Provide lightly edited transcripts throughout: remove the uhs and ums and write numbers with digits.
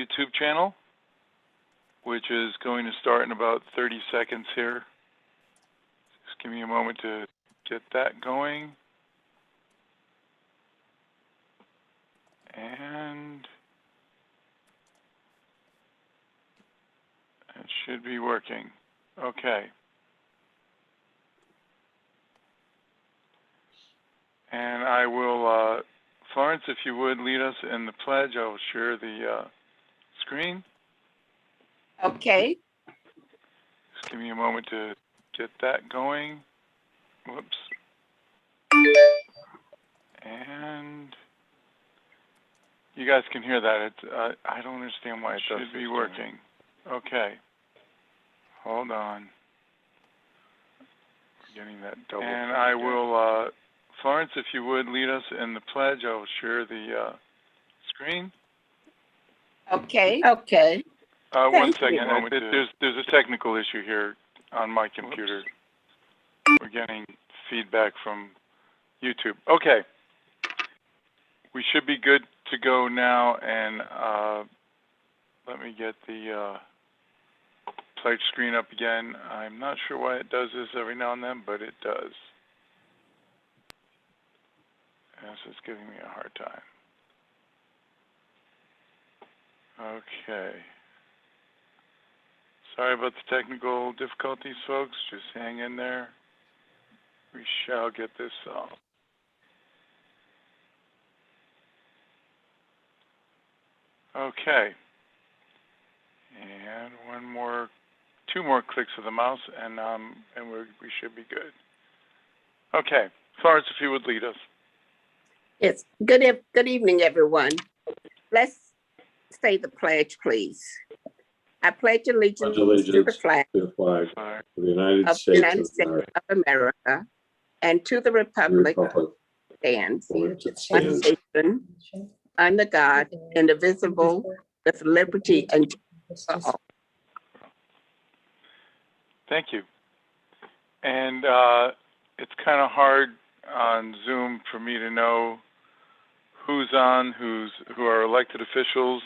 YouTube channel, which is going to start in about 30 seconds here. Just give me a moment to get that going. And it should be working. Okay. And I will, Florence, if you would lead us in the pledge, I will share the screen. Okay. Just give me a moment to get that going. Whoops. And you guys can hear that. It's, I don't understand why it should be working. Okay. Hold on. We're getting that double. And I will, Florence, if you would lead us in the pledge, I will share the screen. Okay. Okay. One second. There's a technical issue here on my computer. Whoops. We're getting feedback from YouTube. Okay. We should be good to go now, and let me get the pledge screen up again. I'm not sure why it does this every now and then, but it does. Yes, it's giving me a hard time. Okay. Sorry about the technical difficulties, folks. Just hang in there. We shall get this solved. Okay. And two more clicks of the mouse, and we should be good. Okay. Florence, if you would lead us. Yes. Good evening, everyone. Let's say the pledge, please. I pledge allegiance to the flag of the United States of America and to the republic stands one nation under God, indivisible, with liberty and justice for all. Thank you. And it's kind of hard on Zoom for me to know who's on, who are elected officials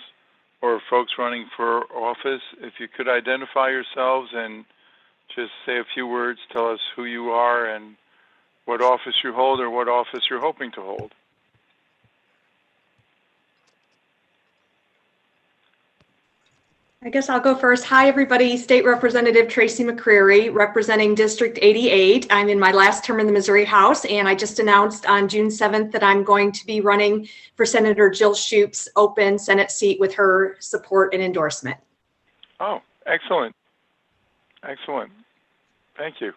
or folks running for office. If you could identify yourselves and just say a few words, tell us who you are and what office you hold or what office you're hoping to hold. I guess I'll go first. Hi, everybody. State Representative Tracy McCreary, representing District 88. I'm in my last term in the Missouri House, and I just announced on June 7th that I'm going to be running for Senator Jill Shoup's open Senate seat with her support and endorsement. Oh, excellent. Excellent. Thank you.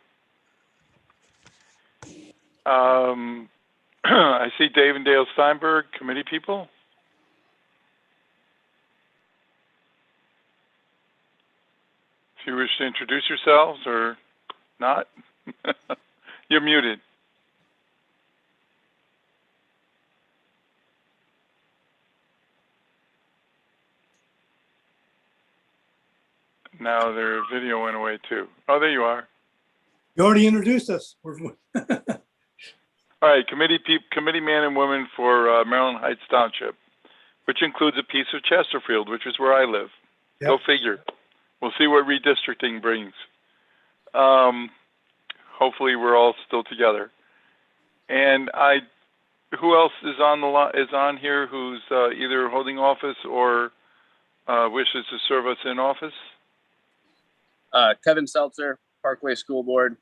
I see Dave and Dale Steinberg, committee people. If you wish to introduce yourselves or not, you're muted. Now their video went away too. Oh, there you are. You already introduced us. All right, committee man and woman for Maryland Heights Township, which includes a piece of Chesterfield, which is where I live. Yep. Go figure. We'll see what redistricting brings. Hopefully, we're all still together. And who else is on here who's either holding office or wishes to serve us in office? Kevin Seltzer, Parkway School Board.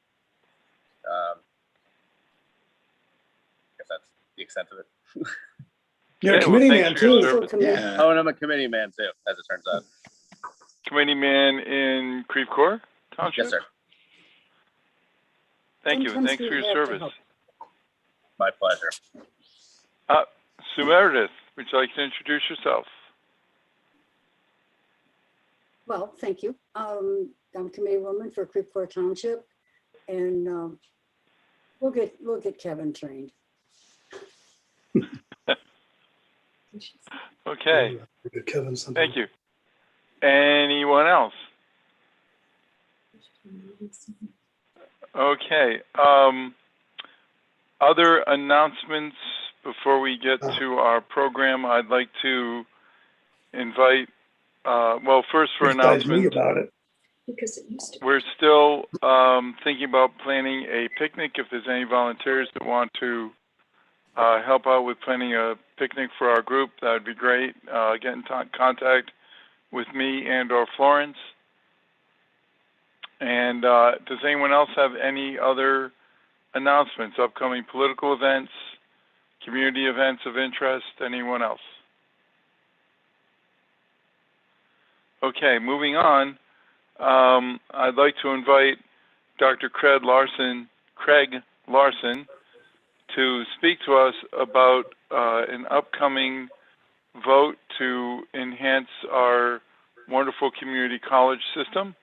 I guess that's the extent of it. You're a committee man too. Yeah. Oh, and I'm a committee man too, as it turns out. Committee man in Creve Coeur Township? Yes, sir. Thank you, and thanks for your service. My pleasure. Sue Meredith, would you like to introduce yourself? Well, thank you. I'm committee woman for Creve Coeur Township, and we'll get Kevin trained. Okay. Thank you. Anyone else? Okay. Other announcements before we get to our program? I'd like to invite well, first for Besides me announcement, about it. Because it used to. we're still thinking about planning a picnic. If there's any volunteers that want to help out with planning a picnic for our group, that would be great. Get in contact with me and or Florence. And does anyone else have any other announcements, upcoming political events, community events of interest? Anyone else? Okay, moving on. I'd like to invite Dr. Craig Larson to speak to us about an upcoming vote to enhance our wonderful community college system.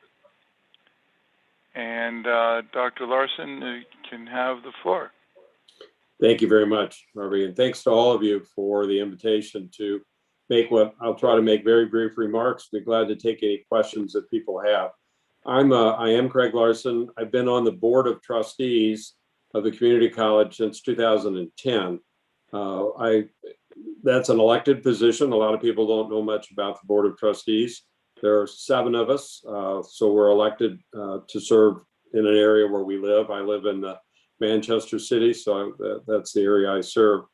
And Dr. Larson, you can have the floor. Thank you very much, Harvey, and thanks to all of you for the invitation to make what I'll try to make very brief remarks. Be glad to take any questions that people have. I am Craig Larson. I've been on the board of trustees of the community college since 2010. That's an elected position. A lot of people don't know much about the board of trustees. There are 7 of us, so we're elected to serve in an area where we live. I live in the Manchester City, so that's the area I serve.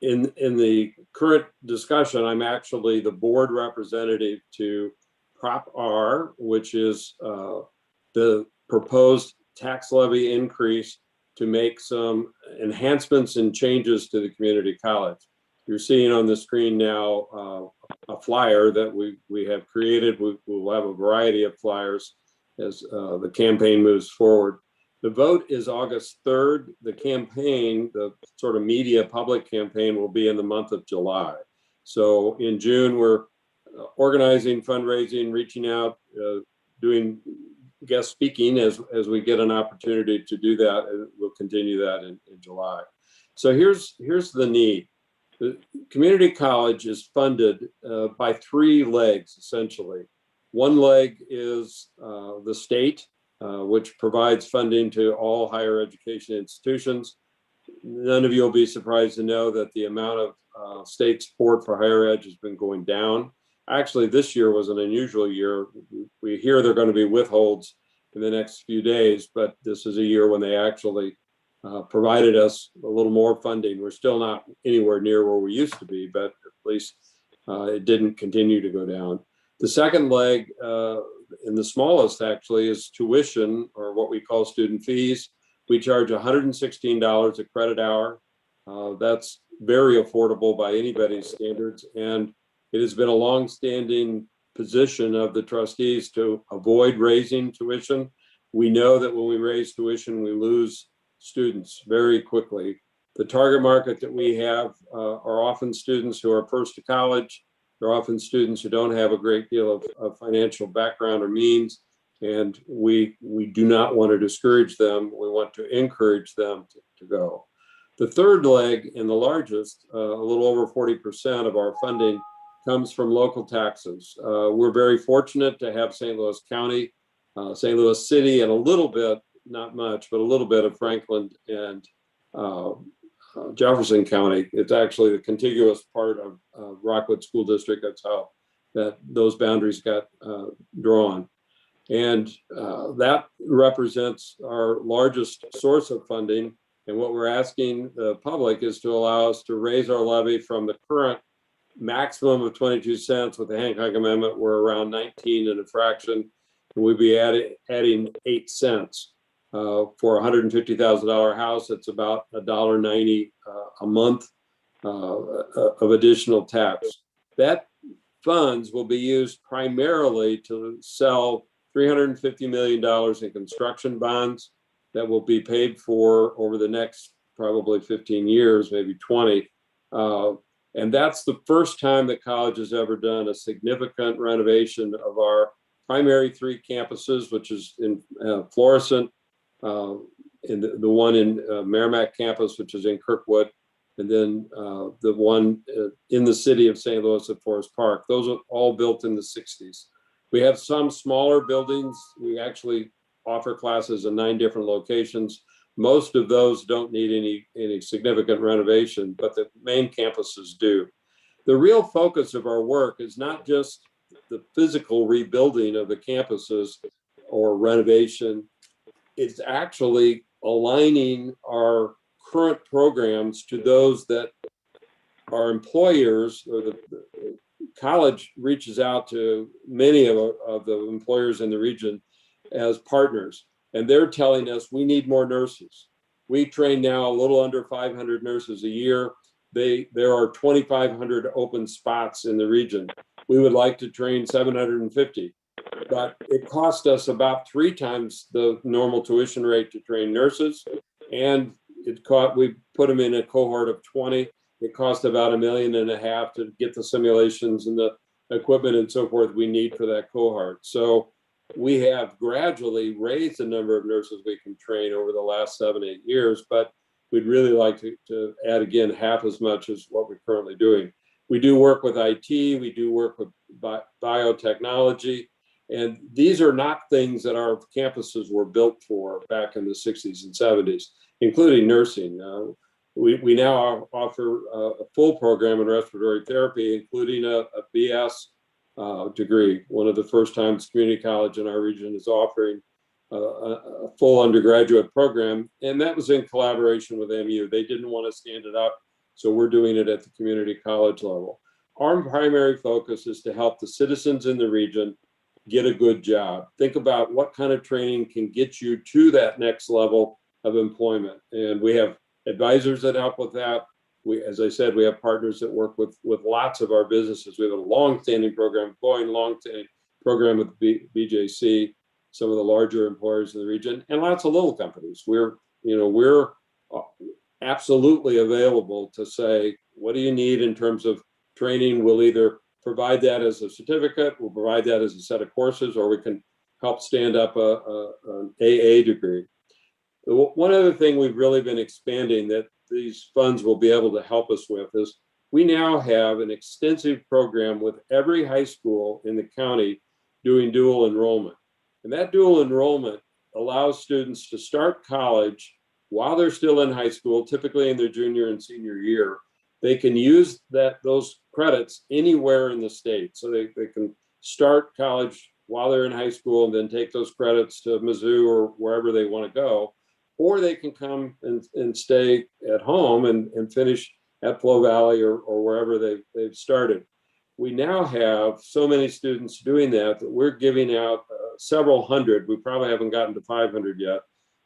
In the current discussion, I'm actually the board representative to Prop R, which is the proposed tax levy increase to make some enhancements and changes to the community college. You're seeing on the screen now a flyer that we have created. We'll have a variety of flyers as the campaign moves forward. The vote is August 3rd. The campaign, the sort of media public campaign, will be in the month of July. So in June, we're organizing, fundraising, reaching out, doing guest speaking as we get an opportunity to do that. And we'll continue that in July. So here's the need. The community college is funded by 3 legs, essentially. One leg is the state, which provides funding to all higher education institutions. None of you will be surprised to know that the amount of state support for higher ed has been going down. Actually, this year was an unusual year. We hear there are going to be withholds in the next few days, but this is a year when they actually provided us a little more funding. We're still not anywhere near where we used to be, but at least it didn't continue to go down. The second leg, and the smallest actually, is tuition, or what we call student fees. We charge $116 a credit hour. That's very affordable by anybody's standards, and it has been a long-standing position of the trustees to avoid raising tuition. We know that when we raise tuition, we lose students very quickly. The target market that we have are often students who are first to college. They're often students who don't have a great deal of financial background or means, and we do not want to discourage them. We want to encourage them to go. The third leg, and the largest, a little over 40% of our funding, comes from local taxes. We're very fortunate to have St. Louis County, St. Louis City, and a little bit, not much, but a little bit of Franklin and Jefferson County. It's actually the contiguous part of Rockwood School District. That's how those boundaries got drawn. And that represents our largest source of funding. And what we're asking the public is to allow us to raise our levy from the current maximum of 22 cents with the Hancock Amendment. We're around 19 and a fraction. And we'd be adding 8 cents. For a $150,000 house, it's about $1.90 a month of additional tax. That funds will be used primarily to sell $350 million in construction bonds that will be paid for over the next probably 15 years, maybe 20. And that's the first time that college has ever done a significant renovation of our primary 3 campuses, which is in Florissant, in the one in Merrimack campus, which is in Kirkwood, and then the one in the city of St. Louis at Forest Park. Those are all built in the 60s. We have some smaller buildings. We actually offer classes in 9 different locations. Most of those don't need any significant renovation, but the main campuses do. The real focus of our work is not just the physical rebuilding of the campuses or renovation. It's actually aligning our current programs to those that our employers or the college reaches out to many of the employers in the region as partners. And they're telling us we need more nurses. We train now a little under 500 nurses a year. There are 2,500 open spots in the region. We would like to train 750, but it cost us about 3 times the normal tuition rate to train nurses. And we put them in a cohort of 20. It cost about $1.5 million to get the simulations and the equipment and so forth we need for that cohort. So we have gradually raised the number of nurses we can train over the last 7-8 years, but we'd really like to add again half as much as what we're currently doing. We do work with IT, we do work with biotechnology, and these are not things that our campuses were built for back in the 60s and 70s, including nursing. We now offer a full program in respiratory therapy, including a BS degree. One of the first times community college in our region is offering a full undergraduate program, and that was in collaboration with MU. They didn't want to stand it up, so we're doing it at the community college level. Our primary focus is to help the citizens in the region get a good job. Think about what kind of training can get you to that next level of employment, and we have advisors that help with that. As I said, we have partners that work with lots of our businesses. We have a long-standing program, long-standing program with BJC, some of the larger employers in the region, and lots of little companies. We're absolutely available to say, what do you need in terms of training? We'll either provide that as a certificate, we'll provide that as a set of courses, or we can help stand up an AA degree. One other thing we've really been expanding that these funds will be able to help us with is we now have an extensive program with every high school in the county doing dual enrollment. And that dual enrollment allows students to start college while they're still in high school, typically in their junior and senior year. They can use those credits anywhere in the state. So they can start college while they're in high school and then take those credits to Mizzou or wherever they want to go. Or they can come and stay at home and finish at Flow Valley or wherever they've started. We now have so many students doing that we're giving out several hundred, we probably haven't gotten to 500 yet,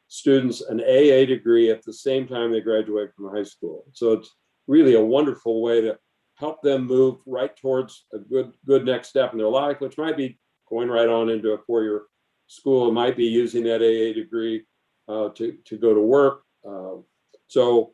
students an AA degree at the same time they graduate from high school. So it's really a wonderful way to help them move right towards a good next step in their life, which might be going right on into a 4-year school. It might be using that AA degree to go to work. So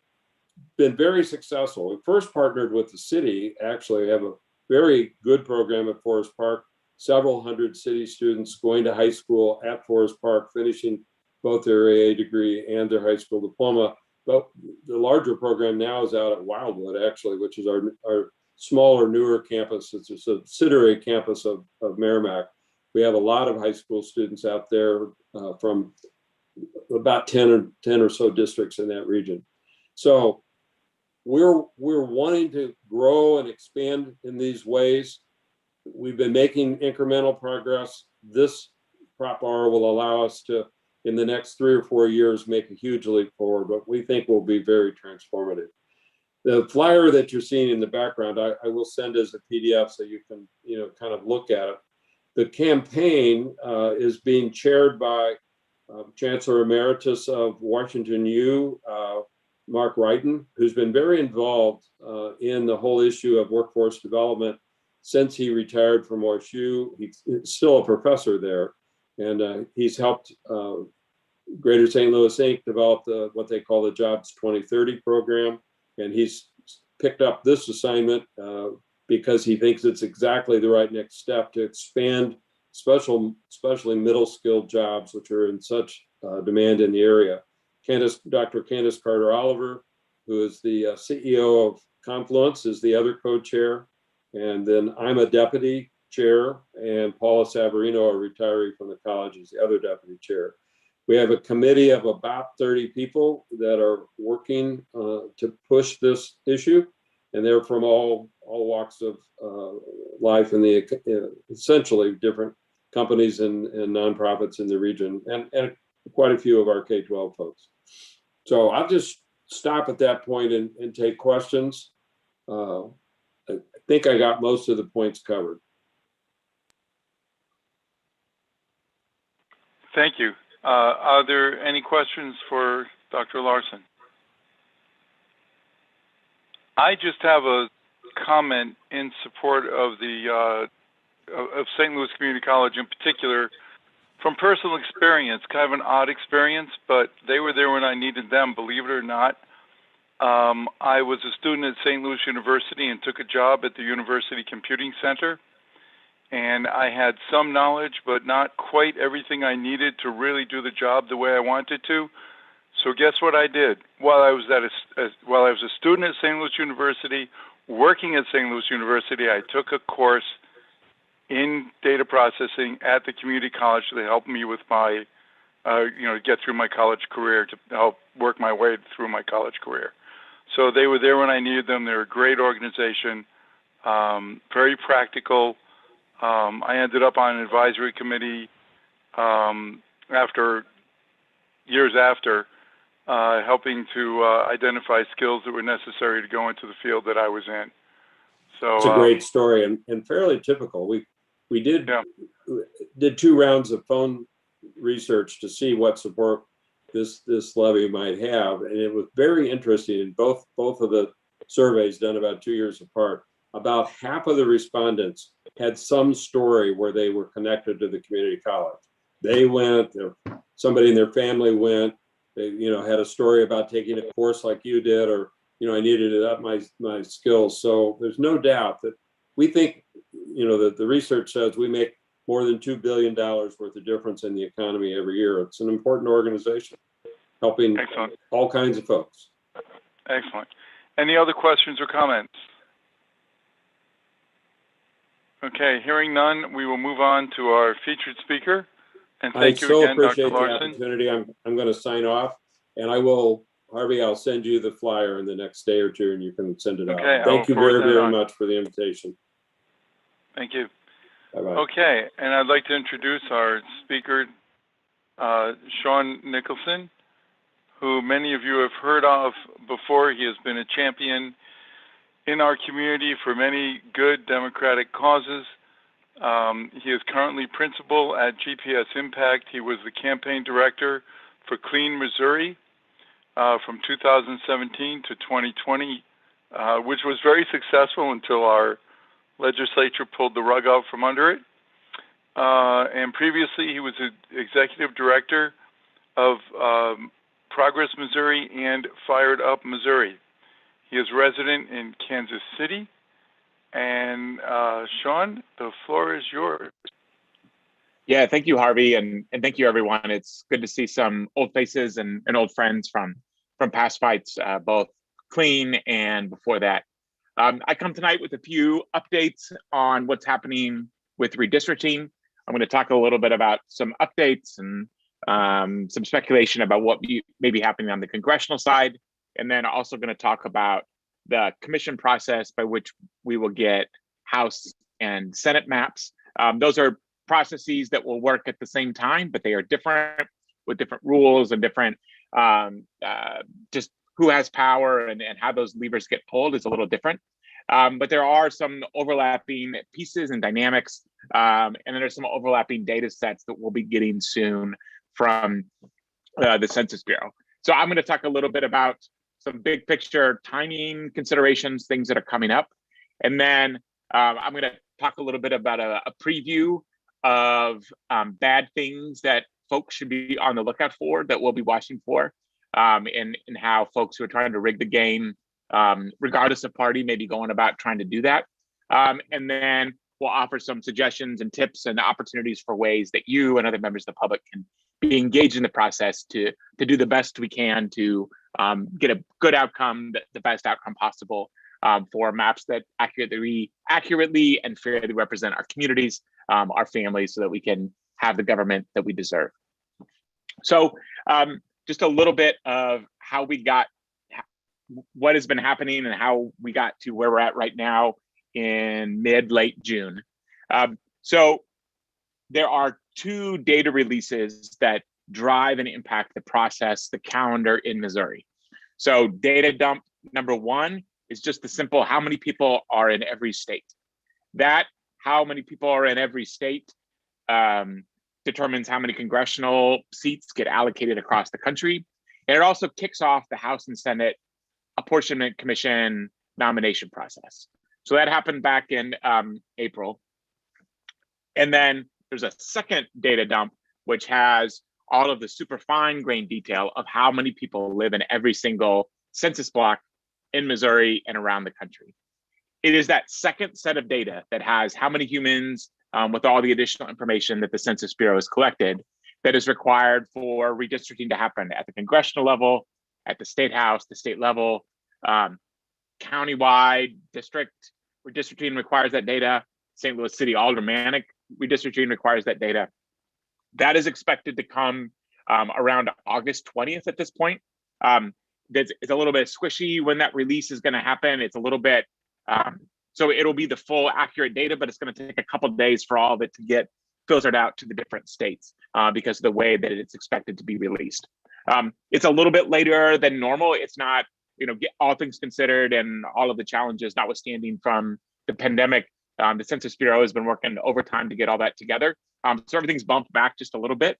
been very successful. We first partnered with the city. Actually, we have a very good program at Forest Park. Several hundred city students going to high school at Forest Park, finishing both their AA degree and their high school diploma. But the larger program now is out at Wildwood, actually, which is our smaller, newer campus. It's a subsidiary campus of Merrimack. We have a lot of high school students out there from about 10 or so districts in that region. So we're wanting to grow and expand in these ways. We've been making incremental progress. This Prop R will allow us to, in the next 3 or 4 years, make a huge leap forward, but we think will be very transformative. The flyer that you're seeing in the background, I will send as a PDF so you can, kind of look at it. The campaign is being chaired by Chancellor Emeritus of Washington U, Mark Wrighton, who's been very involved in the whole issue of workforce development since he retired from WashU. He's still a professor there, and he's helped Greater St. Louis Inc. develop what they call the Jobs 2030 program, and he's picked up this assignment because he thinks it's exactly the right next step to expand especially middle skilled jobs, which are in such demand in the area. Dr. Candace Carter Oliver, who is the CEO of Confluence, is the other co-chair. And then I'm a deputy chair, and Paula Savarino, a retiree from the college, is the other deputy chair. We have a committee of about 30 people that are working to push this issue, and they're from all all walks of life in the essentially different companies and nonprofits in the region, and quite a few of our K-12 folks. So I'll just stop at that point and take questions. I think I got most of the points covered. Thank you. Are there any questions for Dr. Larson? I just have a comment in support of the of St. Louis Community College in particular, from personal experience, kind of an odd experience, but they were there when I needed them, believe it or not. I was a student at St. Louis University and took a job at the University Computing Center. And I had some knowledge, but not quite everything I needed to really do the job the way I wanted to. So guess what I did? While I was a student at St. Louis University, working at St. Louis University, I took a course in data processing at the community college to help me with my, get through my college career, to help work my way through my college career. So they were there when I needed them. They're a great organization, very practical. I ended up on an advisory committee years after, helping to identify skills that were necessary to go into the field that I was in. So it's a great story and fairly typical. We did 2 rounds of phone research to see what support this levy might have, and it was very interesting. In both of the surveys done about 2 years apart, about half of the respondents had some story where they were connected to the community college. They went, somebody in their family went, they had a story about taking a course like you did, or I needed to up my skills. So there's no doubt that we think, that the research says we make more than $2 billion worth of difference in the economy every year. It's an important organization, helping all kinds of folks. Excellent. Any other questions or comments? Okay, hearing none, we will move on to our featured speaker. And thank you again, Dr. Larson. I so appreciate the opportunity. I'm going to sign off, and I will, Harvey, I'll send you the flyer in the next day or two, and you can send it out. Thank you very, very much for the invitation. Thank you. Bye-bye. Okay, and I'd like to introduce our speaker, Sean Nicholson, who many of you have heard of before. He has been a champion in our community for many good democratic causes. He is currently principal at GPS Impact. He was the campaign director for Clean Missouri from 2017 to 2020, which was very successful until our legislature pulled the rug out from under it. And previously, he was the executive director of Progress Missouri and Fired Up Missouri. He is resident in Kansas City. And Sean, the floor is yours. Yeah, thank you, Harvey, and thank you, everyone. It's good to see some old faces and old friends from past fights, both clean and before that. I come tonight with a few updates on what's happening with redistricting. I'm going to talk a little bit about some updates and some speculation about what may be happening on the congressional side, and then also going to talk about the commission process by which we will get House and Senate maps. Those are processes that will work at the same time, but they are different with different rules and different, just who has power and how those levers get pulled is a little different. But there are some overlapping pieces and dynamics, and then there's some overlapping data sets that we'll be getting soon from the Census Bureau. So I'm going to talk a little bit about some big picture timing considerations, things that are coming up. And then I'm going to talk a little bit about a preview of bad things that folks should be on the lookout for, that we'll be watching for, and how folks who are trying to rig the game, regardless of party, may be going about trying to do that. And then we'll offer some suggestions and tips and opportunities for ways that you and other members of the public can be engaged in the process to do the best we can to get a good outcome, the best outcome possible, for maps that accurately and fairly represent our communities, our families, so that we can have the government that we deserve. So just a little bit of how we got, what has been happening and how we got to where we're at right now in late June. So there are two data releases that drive and impact the process, the calendar in Missouri. So data dump number one is just the simple how many people are in every state. That how many people are in every state determines how many congressional seats get allocated across the country. And it also kicks off the House and Senate Apportionment Commission nomination process. So that happened back in April. And then there's a second data dump, which has all of the super fine grained detail of how many people live in every single census block in Missouri and around the country. It is that second set of data that has how many humans with all the additional information that the Census Bureau has collected that is required for redistricting to happen at the congressional level, at the state house, the state level, countywide district redistricting requires that data. St. Louis City aldermanic redistricting requires that data. That is expected to come around August 20th at this point. It's a little bit squishy when that release is going to happen. It's a little bit, so it'll be the full accurate data, but it's going to take a couple of days for all of it to get filtered out to the different states because of the way that it's expected to be released. It's a little bit later than normal. It's not, all things considered and all of the challenges notwithstanding from the pandemic, the Census Bureau has been working overtime to get all that together. So everything's bumped back just a little bit.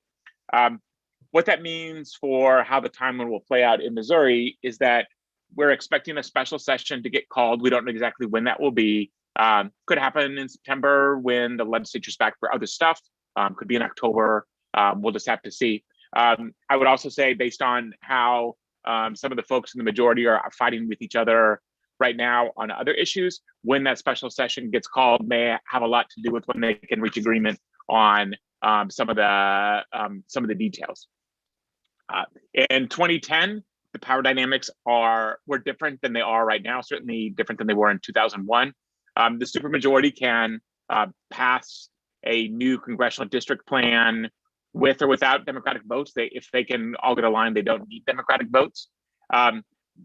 What that means for how the timeline will play out in Missouri is that we're expecting a special session to get called. We don't know exactly when that will be. Could happen in September when the legislature's back for other stuff. Could be in October. We'll just have to see. I would also say based on how some of the folks in the majority are fighting with each other right now on other issues, when that special session gets called may have a lot to do with when they can reach agreement on some of the details. In 2010, the power dynamics were different than they are right now, certainly different than they were in 2001. The supermajority can pass a new congressional district plan with or without Democratic votes. If they can all get aligned, they don't need Democratic votes.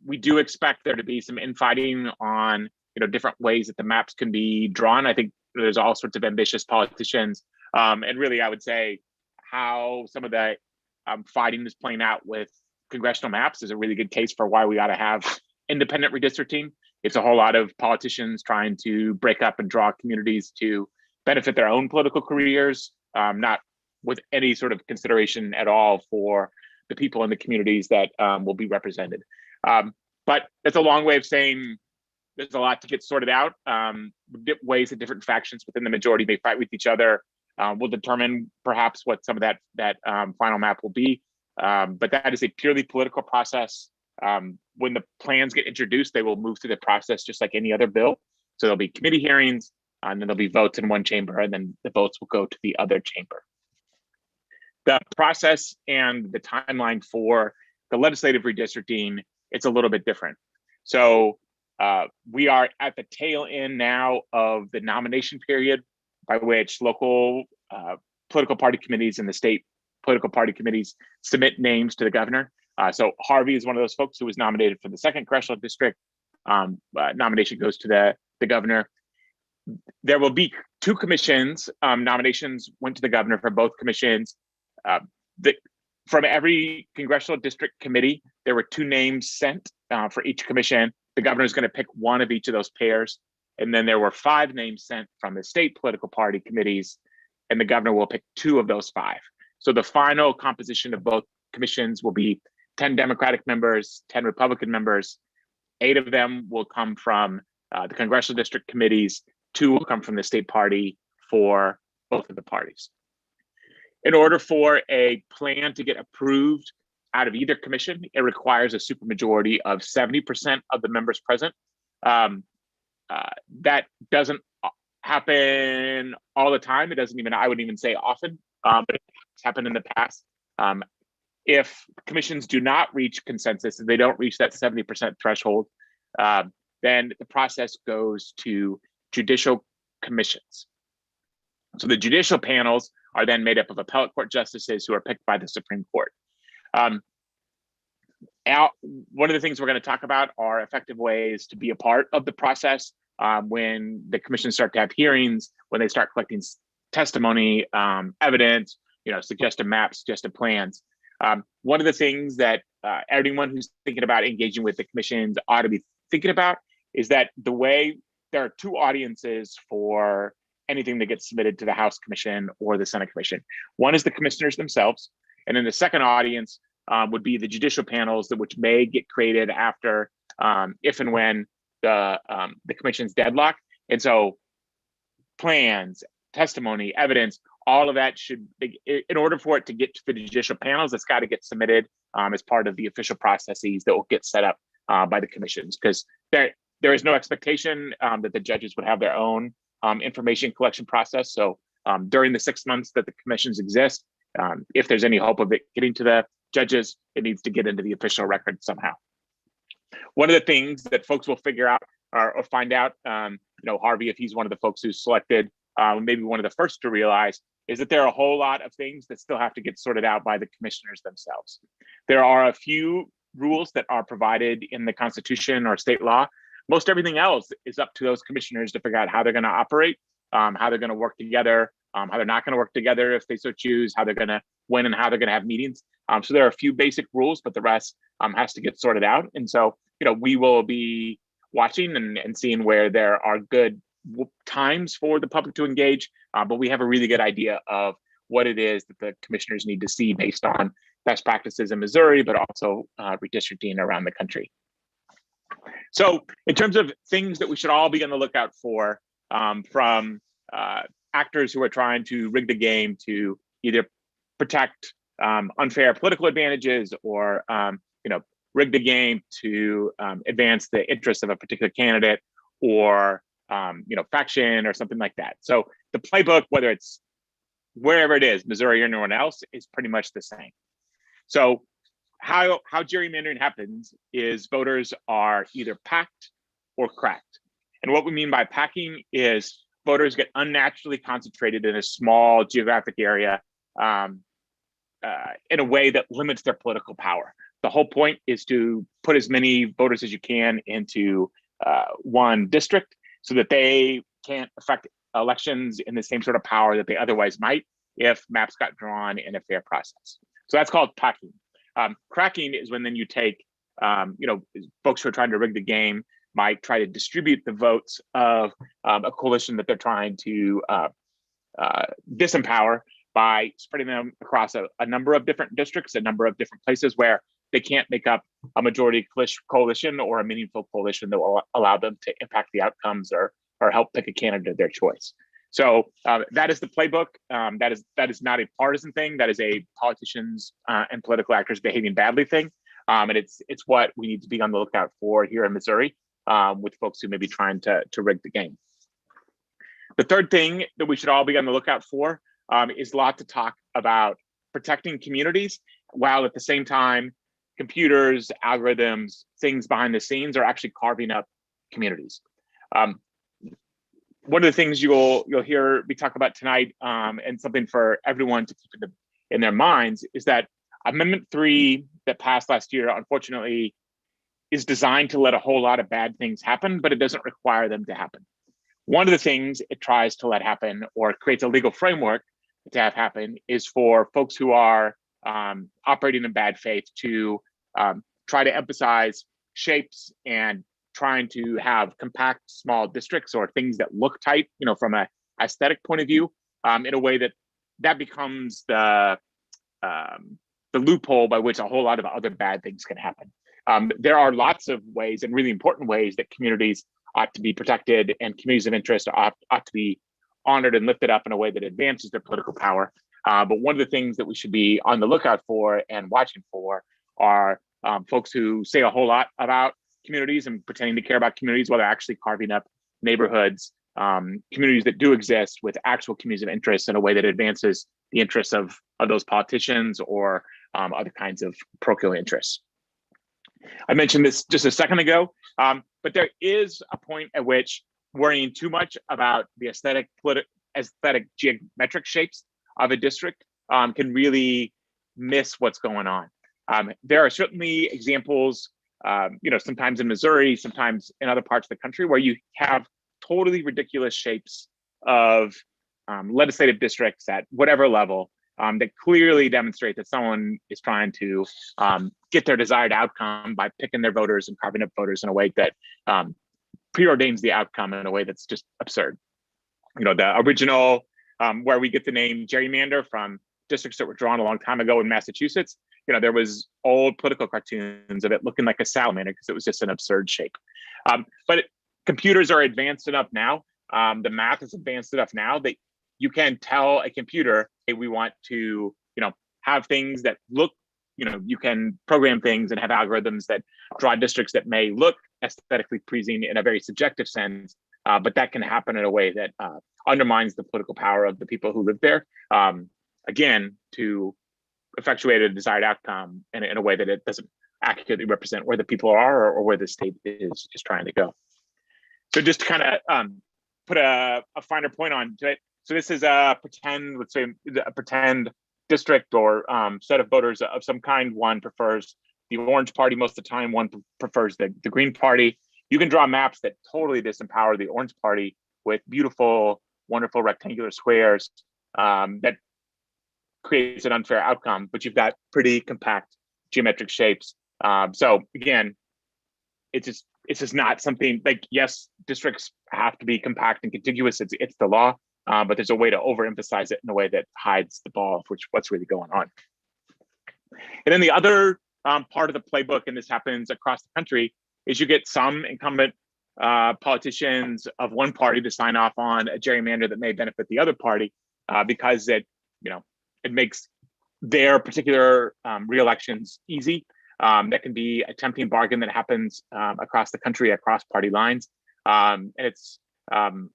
We do expect there to be some infighting on different ways that the maps can be drawn. I think there's all sorts of ambitious politicians. And really, I would say how some of the fighting is playing out with congressional maps is a really good case for why we ought to have independent redistricting. It's a whole lot of politicians trying to break up and draw communities to benefit their own political careers, not with any sort of consideration at all for the people in the communities that will be represented. But that's a long way of saying there's a lot to get sorted out. Ways that different factions within the majority may fight with each other will determine perhaps what some of that final map will be. But that is a purely political process. When the plans get introduced, they will move through the process just like any other bill. So there'll be committee hearings, and then there'll be votes in one chamber, and then the votes will go to the other chamber. The process and the timeline for the legislative redistricting, it's a little bit different. So we are at the tail end now of the nomination period by which local political party committees and the state political party committees submit names to the governor. So Harvey is one of those folks who was nominated for the 2nd Congressional District. Nomination goes to the governor. There will be 2 commissions. Nominations went to the governor for both commissions. From every congressional district committee, there were 2 names sent for each commission. The governor is going to pick one of each of those pairs. And then there were 5 names sent from the state political party committees, and the governor will pick 2 of those 5. So the final composition of both commissions will be 10 Democratic members, 10 Republican members. 8 of them will come from the congressional district committees. 2 will come from the state party for both of the parties. In order for a plan to get approved out of either commission, it requires a supermajority of 70% of the members present. That doesn't happen all the time. It doesn't even, I wouldn't even say often, but it's happened in the past. If commissions do not reach consensus and they don't reach that 70% threshold, then the process goes to judicial commissions. So the judicial panels are then made up of appellate court justices who are picked by the Supreme Court. One of the things we're going to talk about are effective ways to be a part of the process when the commissions start to have hearings, when they start collecting testimony, evidence, suggested maps, suggested plans. One of the things that everyone who's thinking about engaging with the commissions ought to be thinking about is that there are two audiences for anything that gets submitted to the House Commission or the Senate Commission. One is the commissioners themselves, and then the second audience would be the judicial panels which may get created after, if and when the commission's deadlock. And so plans, testimony, evidence, all of that should be, in order for it to get to the judicial panels, it's got to get submitted as part of the official processes that will get set up by the commissions, because there is no expectation that the judges would have their own information collection process. So during the 6 months that the commissions exist, if there's any hope of it getting to the judges, it needs to get into the official record somehow. One of the things that folks will figure out or find out, Harvey, if he's one of the folks who's selected, maybe one of the first to realize, is that there are a whole lot of things that still have to get sorted out by the commissioners themselves. There are a few rules that are provided in the Constitution or state law. Most everything else is up to those commissioners to figure out how they're going to operate, how they're going to work together, how they're not going to work together if they so choose, how they're going to when and how they're going to have meetings. So there are a few basic rules, but the rest has to get sorted out. And so, we will be watching and seeing where there are good times for the public to engage, but we have a really good idea of what it is that the commissioners need to see based on best practices in Missouri, but also redistricting around the country. So in terms of things that we should all be on the lookout for, from actors who are trying to rig the game to either protect unfair political advantages or rig the game to advance the interests of a particular candidate or faction or something like that. So the playbook, whether it's wherever it is, Missouri or anyone else, is pretty much the same. So how gerrymandering happens is voters are either packed or cracked. And what we mean by packing is voters get unnaturally concentrated in a small geographic area in a way that limits their political power. The whole point is to put as many voters as you can into one district so that they can't affect elections in the same sort of power that they otherwise might if maps got drawn in a fair process. So that's called packing. Cracking is when then you take, folks who are trying to rig the game might try to distribute the votes of a coalition that they're trying to disempower by spreading them across a number of different districts, a number of different places where they can't make up a majority coalition or a meaningful coalition that will allow them to impact the outcomes or help pick a candidate of their choice. So that is the playbook. That is not a partisan thing. That is a politicians and political actors behaving badly thing. And it's what we need to be on the lookout for here in Missouri with folks who may be trying to rig the game. The third thing that we should all be on the lookout for is a lot to talk about protecting communities, while at the same time, computers, algorithms, things behind the scenes are actually carving up communities. One of the things you'll hear me talk about tonight, and something for everyone to keep in their minds, is that Amendment 3 that passed last year, unfortunately, is designed to let a whole lot of bad things happen, but it doesn't require them to happen. One of the things it tries to let happen or creates a legal framework to have happen is for folks who are operating in bad faith to try to emphasize shapes and trying to have compact small districts or things that look tight, from an aesthetic point of view, in a way that becomes the loophole by which a whole lot of other bad things can happen. There are lots of ways, and really important ways, that communities ought to be protected and communities of interest ought to be honored and lifted up in a way that advances their political power. But one of the things that we should be on the lookout for and watching for are folks who say a whole lot about communities and pretending to care about communities while they're actually carving up neighborhoods, communities that do exist, with actual communities of interest in a way that advances the interests of those politicians or other kinds of parochial interests. I mentioned this just a second ago, but there is a point at which worrying too much about the aesthetic geometric shapes of a district can really miss what's going on. There are certainly examples, sometimes in Missouri, sometimes in other parts of the country, where you have totally ridiculous shapes of legislative districts at whatever level that clearly demonstrate that someone is trying to get their desired outcome by picking their voters and carving up voters in a way that preordains the outcome in a way that's just absurd. You know, the original where we get the name gerrymander from districts that were drawn a long time ago in Massachusetts, you know, there was old political cartoons of it looking like a salamander because it was just an absurd shape. But computers are advanced enough now, the math is advanced enough now that you can tell a computer, hey, we want to, you know, have things that look, you know, you can program things and have algorithms that draw districts that may look aesthetically pleasing in a very subjective sense, but that can happen in a way that undermines the political power of the people who live there. Again, to effectuate a desired outcome in a way that it doesn't accurately represent where the people are or where the state is trying to go. So just to kind of put a finer point on it. So this is a pretend, let's say a pretend district or set of voters of some kind. One prefers the orange party most of the time, one prefers the green party. You can draw maps that totally disempower the orange party with beautiful, wonderful rectangular squares that creates an unfair outcome, but you've got pretty compact geometric shapes. So again, it's just not something like, yes, districts have to be compact and contiguous. It's the law, but there's a way to overemphasize it in a way that hides the ball of what's really going on. And then the other part of the playbook, and this happens across the country, is you get some incumbent politicians of one party to sign off on a gerrymander that may benefit the other party because it makes their particular re-elections easy. That can be a tempting bargain that happens across the country, across party lines. And it's an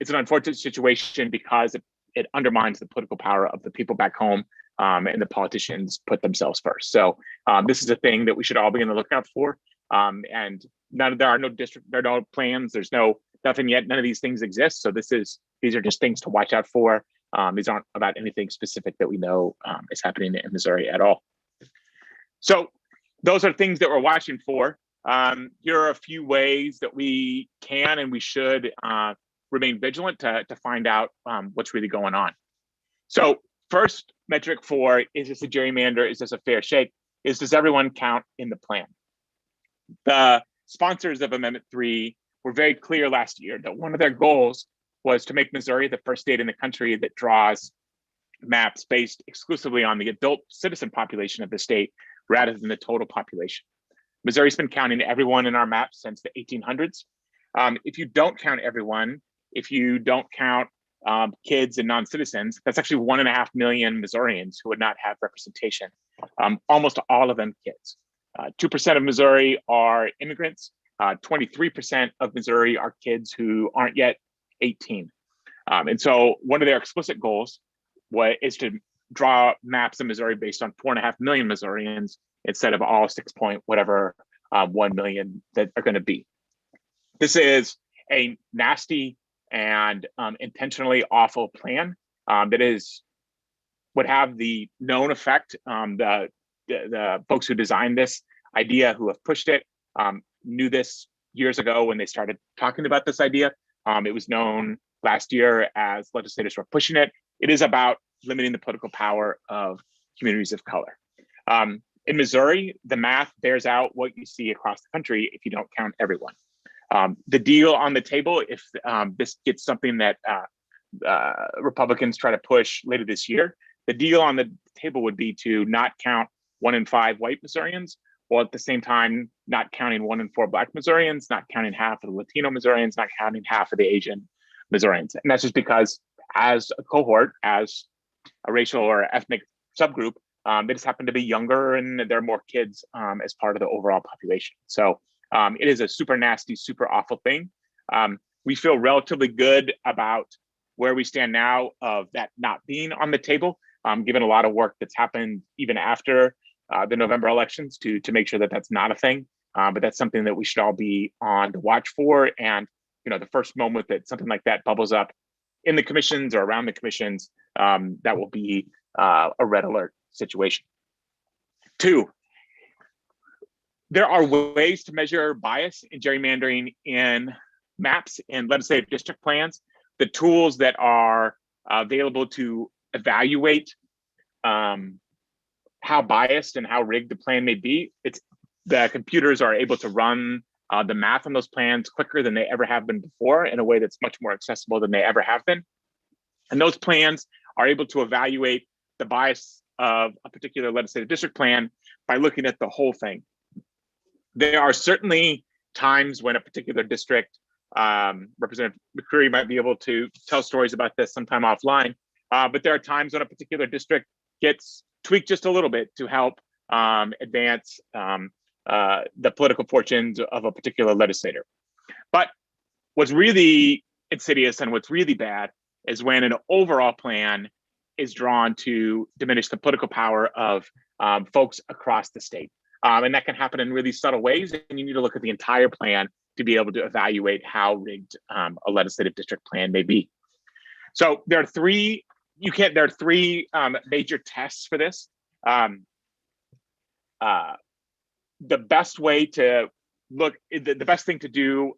unfortunate situation because it undermines the political power of the people back home, and the politicians put themselves first. So this is a thing that we should all be on the lookout for. And there are no plans, there's nothing yet, none of these things exist. So these are just things to watch out for. These aren't about anything specific that we know is happening in Missouri at all. So those are things that we're watching for. Here are a few ways that we can and we should remain vigilant to find out what's really going on. So first metric for, is this a gerrymander? Is this a fair shake? Does everyone count in the plan? The sponsors of Amendment 3 were very clear last year that one of their goals was to make Missouri the first state in the country that draws maps based exclusively on the adult citizen population of the state rather than the total population. Missouri's been counting everyone in our maps since the 1800s. If you don't count everyone, if you don't count kids and non-citizens, that's actually 1.5 million Missourians who would not have representation. Almost all of them kids. 2% of Missouri are immigrants. 23% of Missouri are kids who aren't yet 18. And so one of their explicit goals is to draw maps in Missouri based on 4.5 million Missourians instead of all 1 million that are going to be. This is a nasty and intentionally awful plan that would have the known effect. The folks who designed this idea, who have pushed it, knew this years ago when they started talking about this idea. It was known last year as legislators were pushing it. It is about limiting the political power of communities of color. In Missouri, the math bears out what you see across the country if you don't count everyone. The deal on the table, if this gets something that Republicans try to push later this year, the deal on the table would be to not count 1 in 5 white Missourians, while at the same time not counting 1 in 4 Black Missourians, not counting half of the Latino Missourians, not counting half of the Asian Missourians. And that's just because as a cohort, as a racial or ethnic subgroup, they just happen to be younger and there are more kids as part of the overall population. So it is a super nasty, super awful thing. We feel relatively good about where we stand now of that not being on the table, given a lot of work that's happened even after the November elections to make sure that that's not a thing. But that's something that we should all be on to watch for. And the first moment that something like that bubbles up in the commissions or around the commissions, that will be a red alert situation. 2, there are ways to measure bias in gerrymandering in maps and legislative district plans, the tools that are available to evaluate how biased and how rigged the plan may be. The computers are able to run the math on those plans quicker than they ever have been before in a way that's much more accessible than they ever have been. And those plans are able to evaluate the bias of a particular legislative district plan by looking at the whole thing. There are certainly times when a particular district, Representative McCreary might be able to tell stories about this sometime offline, but there are times when a particular district gets tweaked just a little bit to help advance the political fortunes of a particular legislator. But what's really insidious and what's really bad is when an overall plan is drawn to diminish the political power of folks across the state. And that can happen in really subtle ways, and you need to look at the entire plan to be able to evaluate how rigged a legislative district plan may be. So there are three major tests for this. The best way to look, the best thing to do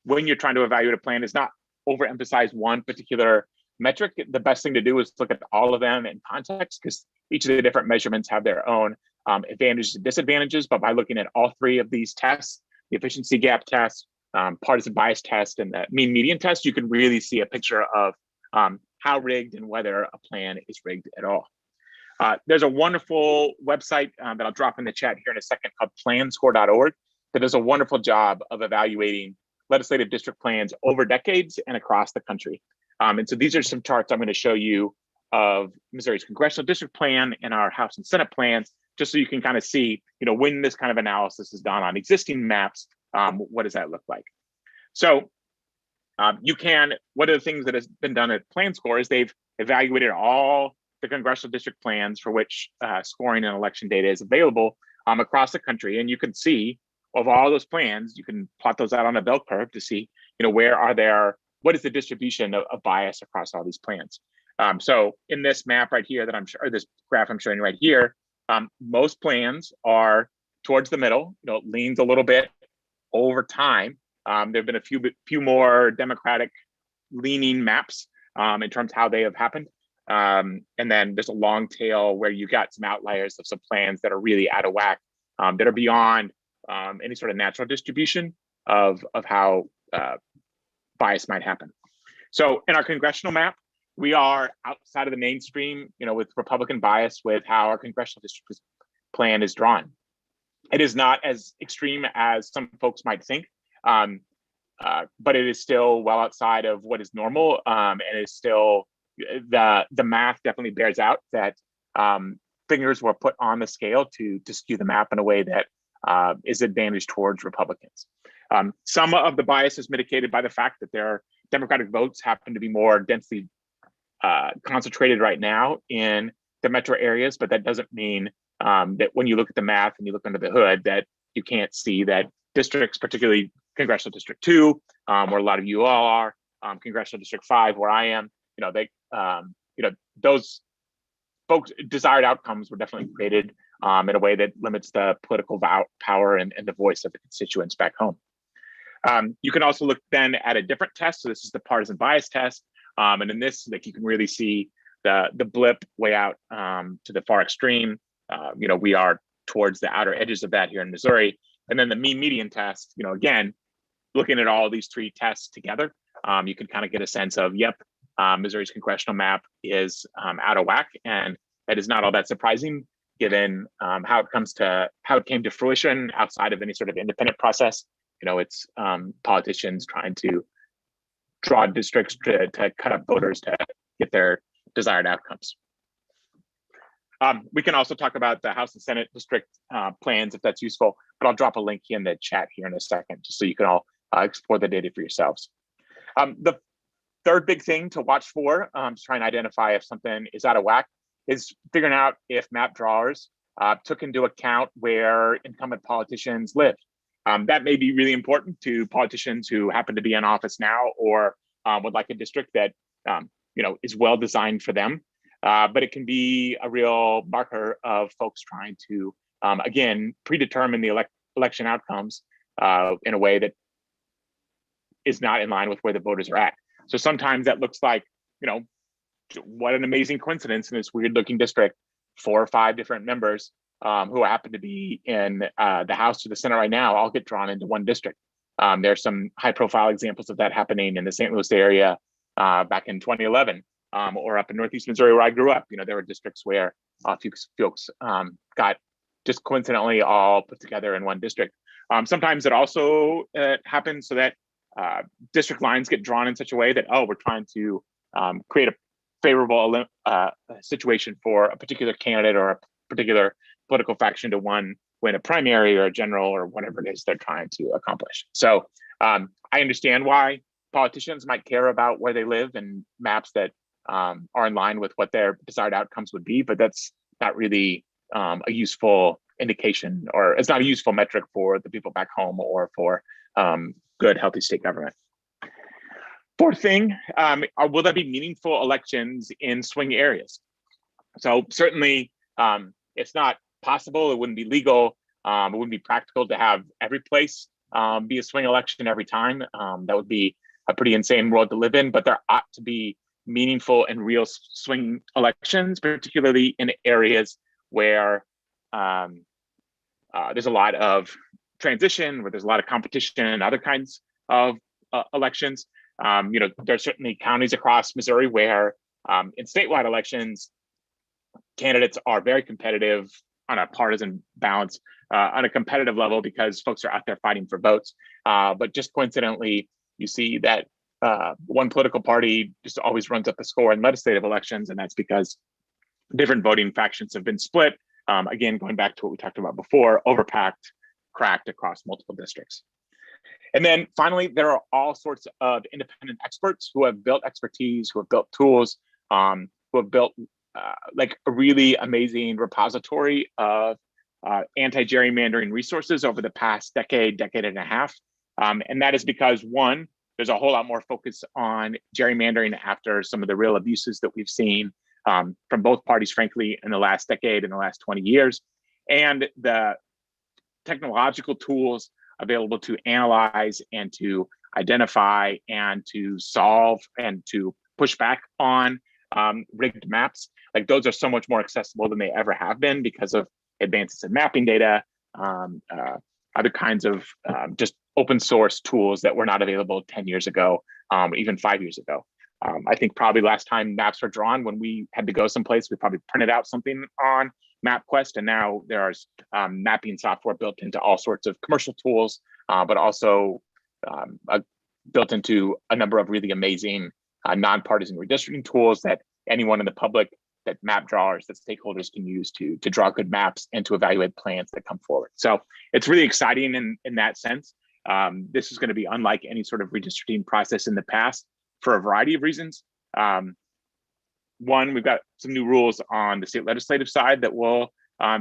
when you're trying to evaluate a plan is not overemphasize one particular metric. The best thing to do is look at all of them in context, because each of the different measurements have their own advantages and disadvantages. But by looking at all three of these tests, the efficiency gap test, partisan bias test, and the mean median test, you can really see a picture of how rigged and whether a plan is rigged at all. There's a wonderful website that I'll drop in the chat here in a second called planscore.org that does a wonderful job of evaluating legislative district plans over decades and across the country. And so these are some charts I'm going to show you of Missouri's congressional district plan and our House and Senate plans, just so you can kind of see, when this kind of analysis is done on existing maps, what does that look like? So one of the things that has been done at PlanScore is they've evaluated all the congressional district plans for which scoring and election data is available across the country. And you can see of all those plans, you can plot those out on a bell curve to see, what is the distribution of bias across all these plans. So in this map right here this graph I'm showing you right here, most plans are towards the middle, leans a little bit over time. There have been a few more Democratic leaning maps in terms of how they have happened. And then there's a long tail where you got some outliers of some plans that are really out of whack, that are beyond any sort of natural distribution of how bias might happen. So in our congressional map, we are outside of the mainstream, with Republican bias with how our congressional district plan is drawn. It is not as extreme as some folks might think, but it is still well outside of what is normal, and it's still the math definitely bears out that fingers were put on the scale to skew the map in a way that is advantaged towards Republicans. Some of the bias is mitigated by the fact that their Democratic votes happen to be more densely concentrated right now in the metro areas, but that doesn't mean that when you look at the math and you look under the hood that you can't see that districts, particularly Congressional District 2, where a lot of you all are, Congressional District 5, where I am, those folks' desired outcomes were definitely created in a way that limits the political power and the voice of the constituents back home. You can also look then at a different test. So this is the partisan bias test. And in this, you can really see the blip way out to the far extreme. We are towards the outer edges of that here in Missouri. And then the mean median test, again, looking at all these three tests together, you can kind of get a sense of, Missouri's congressional map is out of whack. And that is not all that surprising given how it came to fruition outside of any sort of independent process. It's politicians trying to draw districts to cut up voters to get their desired outcomes. We can also talk about the House and Senate district plans if that's useful, but I'll drop a link in the chat here in a second, just so you can all explore the data for yourselves. The third big thing to watch for, to try and identify if something is out of whack, is figuring out if map drawers took into account where incumbent politicians live. That may be really important to politicians who happen to be in office now or would like a district that is well designed for them. But it can be a real marker of folks trying to, again, predetermine the election outcomes in a way that is not in line with where the voters are at. So sometimes that looks like, what an amazing coincidence in this weird looking district, 4 or 5 different members who happen to be in the House or the Senate right now all get drawn into one district. There's some high profile examples of that happening in the St. Louis area back in 2011 or up in Northeast Missouri where I grew up. There were districts where folks got just coincidentally all put together in one district. Sometimes it also happens so that district lines get drawn in such a way that, we're trying to create a favorable situation for a particular candidate or a particular political faction to win a primary or a general or whatever it is they're trying to accomplish. So I understand why politicians might care about where they live and maps that are in line with what their desired outcomes would be, but that's not really a useful indication, or it's not a useful metric for the people back home or for good, healthy state government. Fourth thing, will there be meaningful elections in swing areas? So certainly it's not possible, it wouldn't be legal, it wouldn't be practical to have every place be a swing election every time. That would be a pretty insane world to live in, but there ought to be meaningful and real swing elections, particularly in areas where there's a lot of transition, where there's a lot of competition and other kinds of elections. There's certainly counties across Missouri where in statewide elections, candidates are very competitive on a partisan balance, on a competitive level, because folks are out there fighting for votes. But just coincidentally, you see that one political party just always runs up the score in legislative elections, and that's because different voting factions have been split. Again, going back to what we talked about before, overpacked, cracked across multiple districts. And then finally, there are all sorts of independent experts who have built expertise, who have built tools, who have built like a really amazing repository of anti-gerrymandering resources over the past decade and a half. And that is because, one, there's a whole lot more focus on gerrymandering after some of the real abuses that we've seen from both parties, frankly, in the last decade, in the last 20 years. And the technological tools available to analyze and to identify and to solve and to push back on rigged maps, like those are so much more accessible than they ever have been because of advances in mapping data, other kinds of just open source tools that were not available 10 years ago, even 5 years ago. I think probably last time maps were drawn when we had to go someplace, we probably printed out something on MapQuest, and now there's mapping software built into all sorts of commercial tools, but also built into a number of really amazing nonpartisan redistricting tools that anyone in the public, that map drawers, that stakeholders can use to draw good maps and to evaluate plans that come forward. So it's really exciting in that sense. This is going to be unlike any sort of redistricting process in the past for a variety of reasons. One, we've got some new rules on the state legislative side that will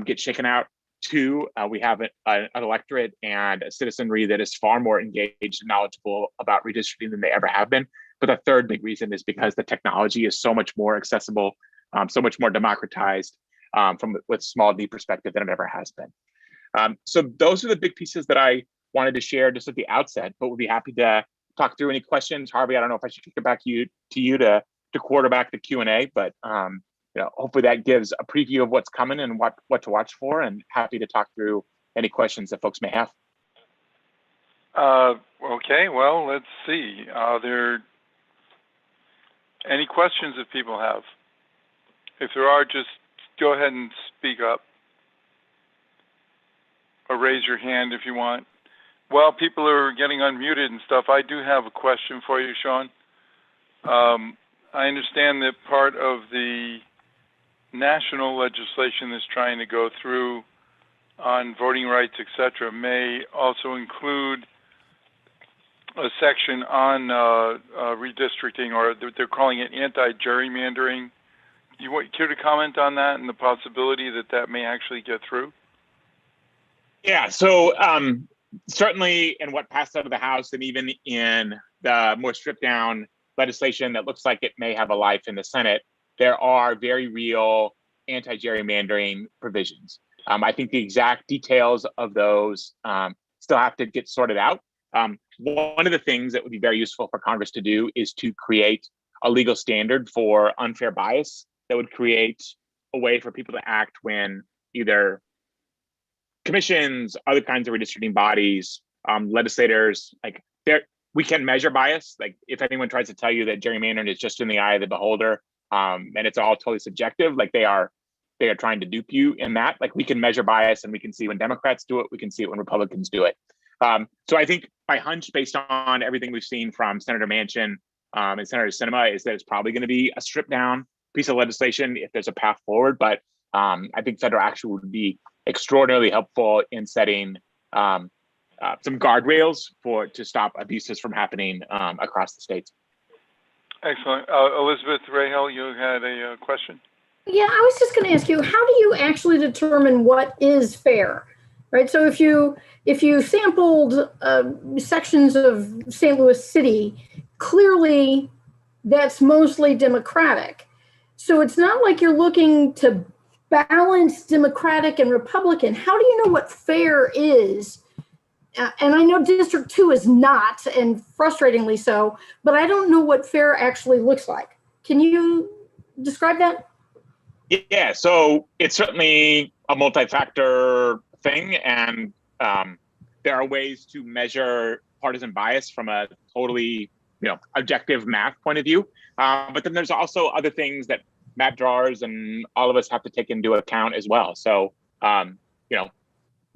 get shaken out. Two, we have an electorate and a citizenry that is far more engaged and knowledgeable about redistricting than they ever have been. But the third big reason is because the technology is so much more accessible, so much more democratized with small d perspective than it ever has been. So those are the big pieces that I wanted to share just at the outset, but we'll be happy to talk through any questions. Harvey, I don't know if I should kick it back to you to quarterback the Q&A, but hopefully that gives a preview of what's coming and what to watch for, and happy to talk through any questions that folks may have. Okay, well, let's see. Are there any questions that people have? If there are, just go ahead and speak up or raise your hand if you want. While people are getting unmuted and stuff, I do have a question for you, Sean. I understand that part of the national legislation that's trying to go through on voting rights, et cetera, may also include a section on redistricting, or they're calling it anti-gerrymandering. You care to comment on that and the possibility that may actually get through? Yeah, so certainly in what passed out of the House and even in the more stripped down legislation that looks like it may have a life in the Senate, there are very real anti-gerrymandering provisions. I think the exact details of those still have to get sorted out. One of the things that would be very useful for Congress to do is to create a legal standard for unfair bias that would create a way for people to act when either commissions, other kinds of redistricting bodies, legislators, like we can measure bias. Like if anyone tries to tell you that gerrymandering is just in the eye of the beholder, and it's all totally subjective, like they are trying to dupe you in that. Like we can measure bias, and we can see when Democrats do it, we can see it when Republicans do it. So I think my hunch, based on everything we've seen from Senator Manchin and Senator Sinema, is that it's probably going to be a stripped down piece of legislation if there's a path forward. But I think federal action would be extraordinarily helpful in setting some guardrails to stop abuses from happening across the states. Excellent. Elizabeth Rahal, you had a question? Yeah, I was just going to ask you, how do you actually determine what is fair, right? So if you sampled sections of St. Louis City, clearly that's mostly Democratic. So it's not like you're looking to balance Democratic and Republican. How do you know what fair is? And I know District 2 is not, and frustratingly so, but I don't know what fair actually looks like. Can you describe that? Yeah, so it's certainly a multi-factor thing, and there are ways to measure partisan bias from a totally, objective math point of view. But then there's also other things that map drawers and all of us have to take into account as well. So,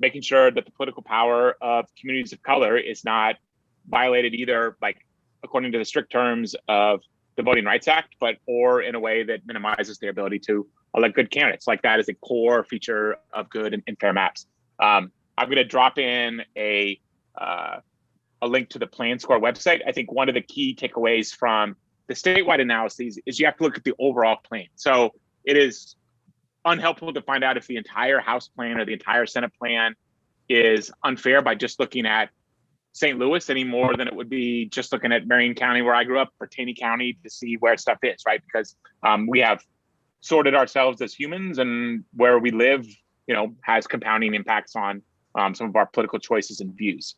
making sure that the political power of communities of color is not violated either, like according to the strict terms of the Voting Rights Act, or in a way that minimizes their ability to elect good candidates. Like that is a core feature of good and fair maps. I'm going to drop in a link to the Plan Score website. I think one of the key takeaways from the statewide analyses is you have to look at the overall plan. So it is unhelpful to find out if the entire House plan or the entire Senate plan is unfair by just looking at St. Louis any more than it would be just looking at Marion County, where I grew up, or Taney County, to see where stuff is, right? Because we have sorted ourselves as humans, and where we live, has compounding impacts on some of our political choices and views.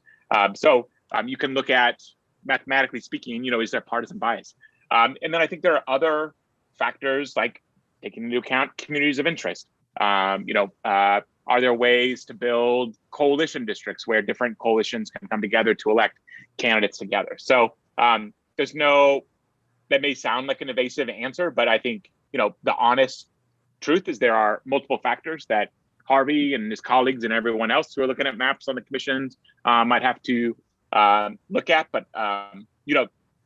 So you can look at, mathematically speaking, is there partisan bias? And then I think there are other factors like taking into account communities of interest. Are there ways to build coalition districts where different coalitions can come together to elect candidates together? So that may sound like an evasive answer, but I think, the honest truth is there are multiple factors that Harvey and his colleagues and everyone else who are looking at maps on the commissions might have to look at. But,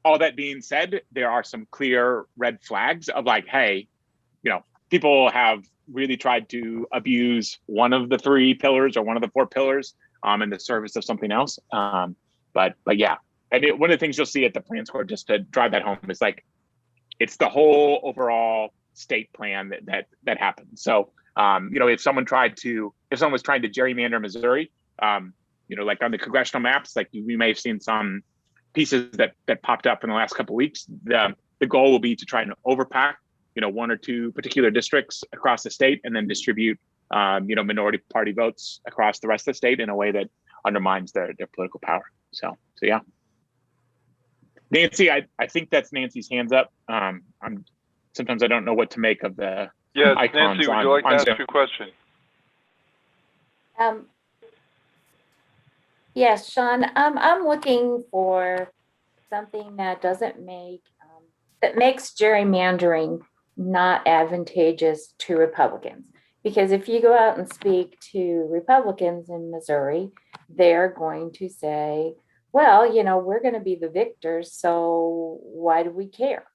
all that being said, there are some clear red flags of like, hey, people have really tried to abuse one of the three pillars or one of the four pillars in the service of something else. But yeah, and one of the things you'll see at the Plan Score, just to drive that home, is like, it's the whole overall state plan that happens. So, if someone was trying to gerrymander Missouri, like on the congressional maps, like we may have seen some pieces that popped up in the last couple of weeks. The goal will be to try and overpack, one or two particular districts across the state, and then distribute, minority party votes across the rest of the state in a way that undermines their political power. So yeah. Nancy, I think that's Nancy's hands up. Sometimes I don't know what to make of the icons. Nancy, would you like to ask your question? Yes, Sean, I'm looking for something that that makes gerrymandering not advantageous to Republicans. Because if you go out and speak to Republicans in Missouri, they're going to say, well, we're going to be the victors, so why do we care?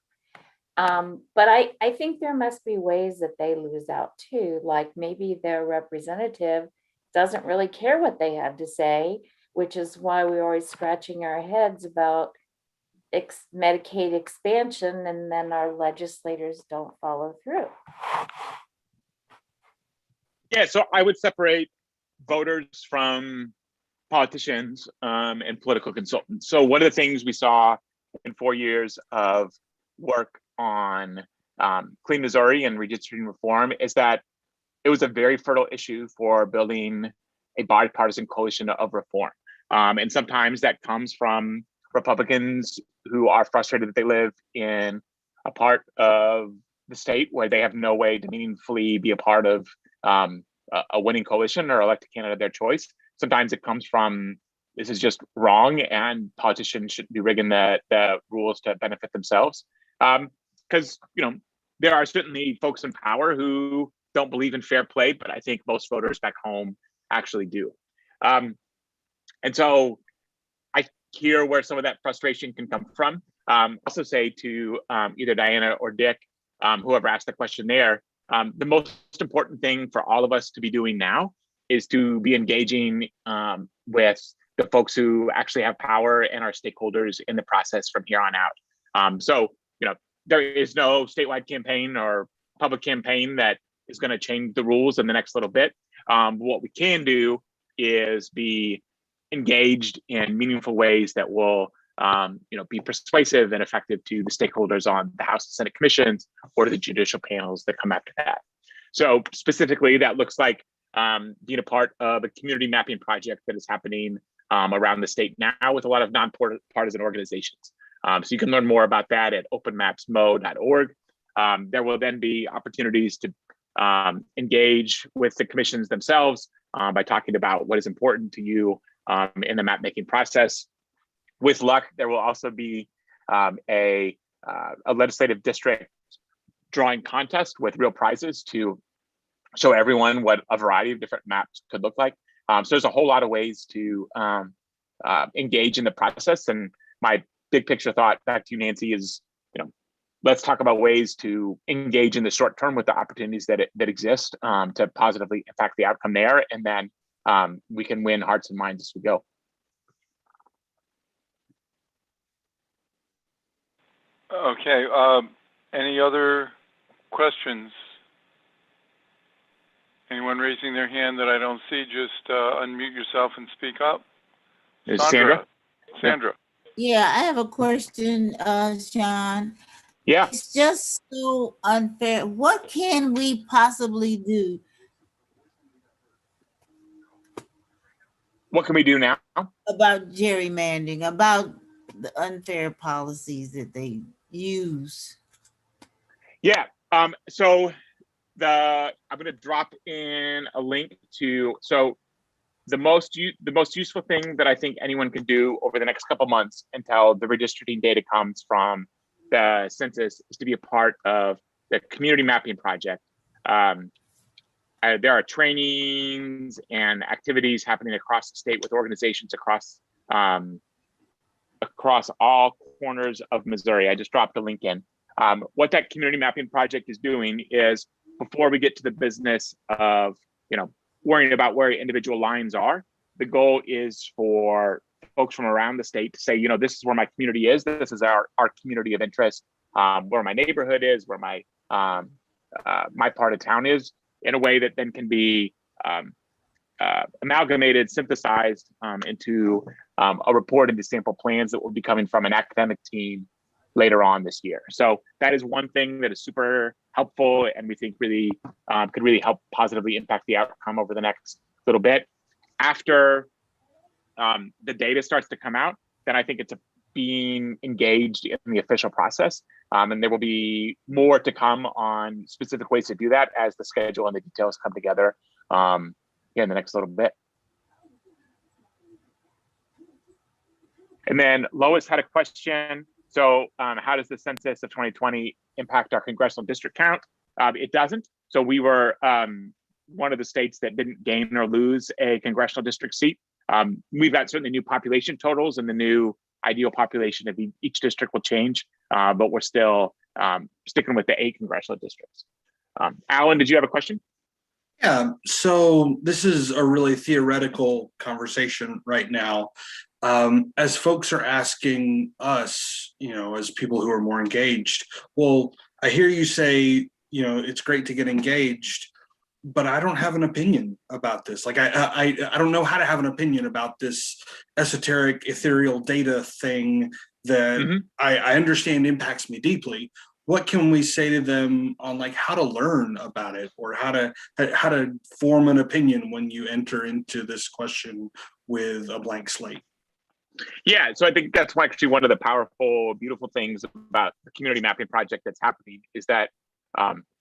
But I think there must be ways that they lose out too. Like maybe their representative doesn't really care what they have to say, which is why we're always scratching our heads about Medicaid expansion, and then our legislators don't follow through. Yeah, so I would separate voters from politicians and political consultants. So one of the things we saw in 4 years of work on Clean Missouri and redistricting reform is that it was a very fertile issue for building a bipartisan coalition of reform. And sometimes that comes from Republicans who are frustrated that they live in a part of the state where they have no way to meaningfully be a part of a winning coalition or elect a candidate of their choice. Sometimes it comes from, this is just wrong and politicians shouldn't be rigging the rules to benefit themselves. Because, there are certainly folks in power who don't believe in fair play, but I think most voters back home actually do. And so I hear where some of that frustration can come from. Also say to either Diana or Dick, whoever asked the question there, the most important thing for all of us to be doing now is to be engaging with the folks who actually have power and our stakeholders in the process from here on out. So, there is no statewide campaign or public campaign that is going to change the rules in the next little bit. What we can do is be engaged in meaningful ways that will be persuasive and effective to the stakeholders on the House and Senate commissions or to the judicial panels that come after that. So specifically, that looks like being a part of a community mapping project that is happening around the state now with a lot of nonpartisan organizations. So you can learn more about that at openmapsmo.org. There will then be opportunities to engage with the commissions themselves by talking about what is important to you in the map making process. With luck, there will also be a legislative district drawing contest with real prizes to show everyone what a variety of different maps could look like. So there's a whole lot of ways to engage in the process. And my big picture thought back to you, Nancy, is let's talk about ways to engage in the short term with the opportunities that exist to positively impact the outcome there, and then we can win hearts and minds as we go. Okay. Any other questions? Anyone raising their hand that I don't see? Just unmute yourself and speak up. Is Sandra? Sandra. Yeah, I have a question, Sean. Yeah. It's just so unfair. What can we possibly do? What can we do now? About gerrymandering, about the unfair policies that they use? Yeah. So I'm going to drop in a link to, so the most useful thing that I think anyone can do over the next couple months until the redistricting data comes from the census is to be a part of the community mapping project. There are trainings and activities happening across the state with organizations across all corners of Missouri. I just dropped a link in. What that community mapping project is doing is, before we get to the business of worrying about where individual lines are, the goal is for folks from around the state to say, this is where my community is. This is our community of interest, where my neighborhood is, where my part of town is, in a way that then can be amalgamated, synthesized into a report into sample plans that will be coming from an academic team later on this year. So that is one thing that is super helpful, and we think really could really help positively impact the outcome over the next little bit. After the data starts to come out, then I think it's being engaged in the official process. And there will be more to come on specific ways to do that as the schedule and the details come together in the next little bit. And then Lois had a question. So how does the census of 2020 impact our congressional district count? It doesn't. So we were one of the states that didn't gain or lose a congressional district seat. We've got certainly new population totals, and the new ideal population of each district will change, but we're still sticking with the 8 congressional districts. Alan, did you have a question? Yeah, so this is a really theoretical conversation right now. As folks are asking us, as people who are more engaged, well, I hear you say, it's great to get engaged, but I don't have an opinion about this. Like, I don't know how to have an opinion about this esoteric, ethereal data thing that I understand impacts me deeply. what can we say to them on like how to learn about it, or how to form an opinion when you enter into this question with a blank slate? Yeah, so I think that's actually one of the powerful, beautiful things about the community mapping project that's happening is that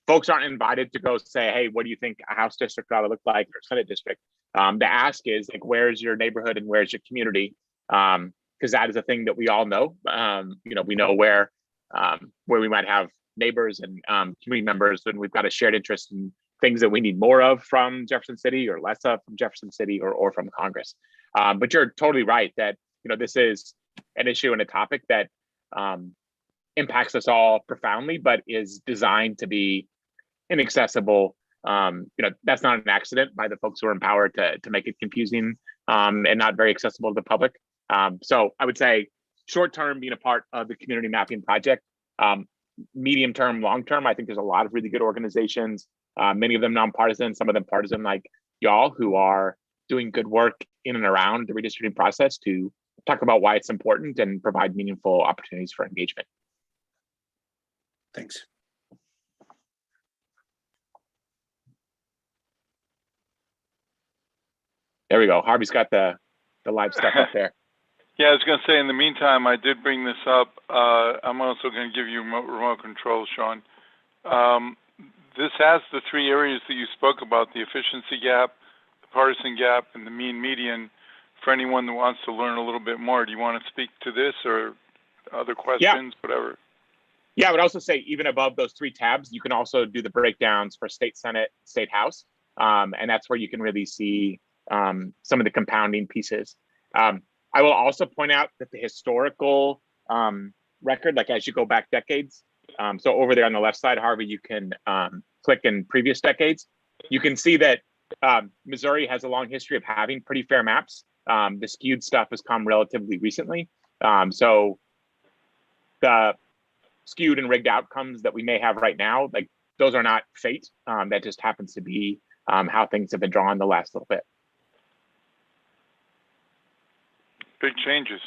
folks aren't invited to go say, hey, what do you think a House district ought to look like, or Senate district? The ask is like, where's your neighborhood and where's your community? Because that is a thing that we all know. We know where we might have neighbors and community members, and we've got a shared interest in things that we need more of from Jefferson City or less of from Jefferson City or from Congress. But you're totally right that this is an issue and a topic that impacts us all profoundly, but is designed to be inaccessible. That's not an accident by the folks who are empowered to make it confusing and not very accessible to the public. So I would say short term, being a part of the community mapping project, medium term, long term, I think there's a lot of really good organizations, many of them nonpartisan, some of them partisan like y'all, who are doing good work in and around the redistricting process to talk about why it's important and provide meaningful opportunities for engagement. Thanks. There we go. Harvey's got the live stuff up there. Yeah, I was going to say, in the meantime, I did bring this up. I'm also going to give you remote control, Sean. This has the three areas that you spoke about, the efficiency gap, the partisan gap, and the mean median. For anyone that wants to learn a little bit more, do you want to speak to this or other questions, whatever? Yeah, I would also say even above those three tabs, you can also do the breakdowns for state Senate, state House. And that's where you can really see some of the compounding pieces. I will also point out that the historical record, like as you go back decades, so over there on the left side, Harvey, you can click in previous decades. You can see that Missouri has a long history of having pretty fair maps. The skewed stuff has come relatively recently. So the skewed and rigged outcomes that we may have right now, like those are not fate. That just happens to be how things have been drawn the last little bit. Big changes.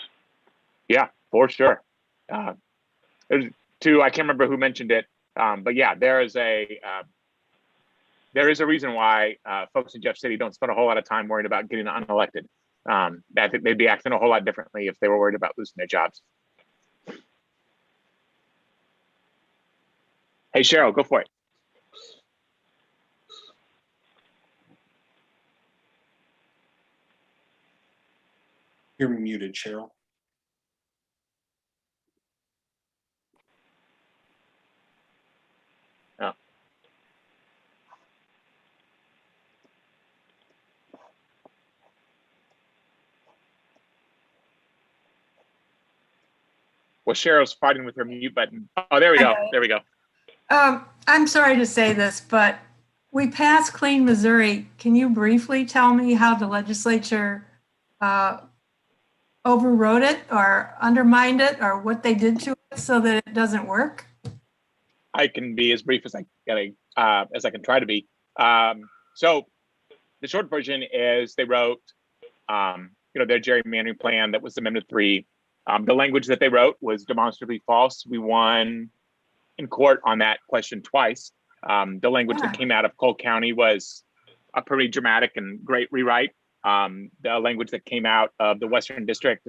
Yeah, for sure. There's two, I can't remember who mentioned it, but yeah, there is a reason why folks in Jeff City don't spend a whole lot of time worrying about getting unelected. I think they'd be acting a whole lot differently if they were worried about losing their jobs. Hey, Cheryl, go for it. You're muted, Cheryl. Oh. Well, Cheryl's fighting with her mute button. Oh, there we go. There we go. I'm sorry to say this, but we passed Clean Missouri. Can you briefly tell me how the legislature overrode it or undermined it, or what they did to it so that it doesn't work? I can be as brief as I can try to be. So the short version is they wrote, their gerrymandering plan that was Amendment 3. The language that they wrote was demonstrably false. We won in court on that question twice. The language that came out of Cole County was a pretty dramatic and great rewrite. The language that came out of the Western District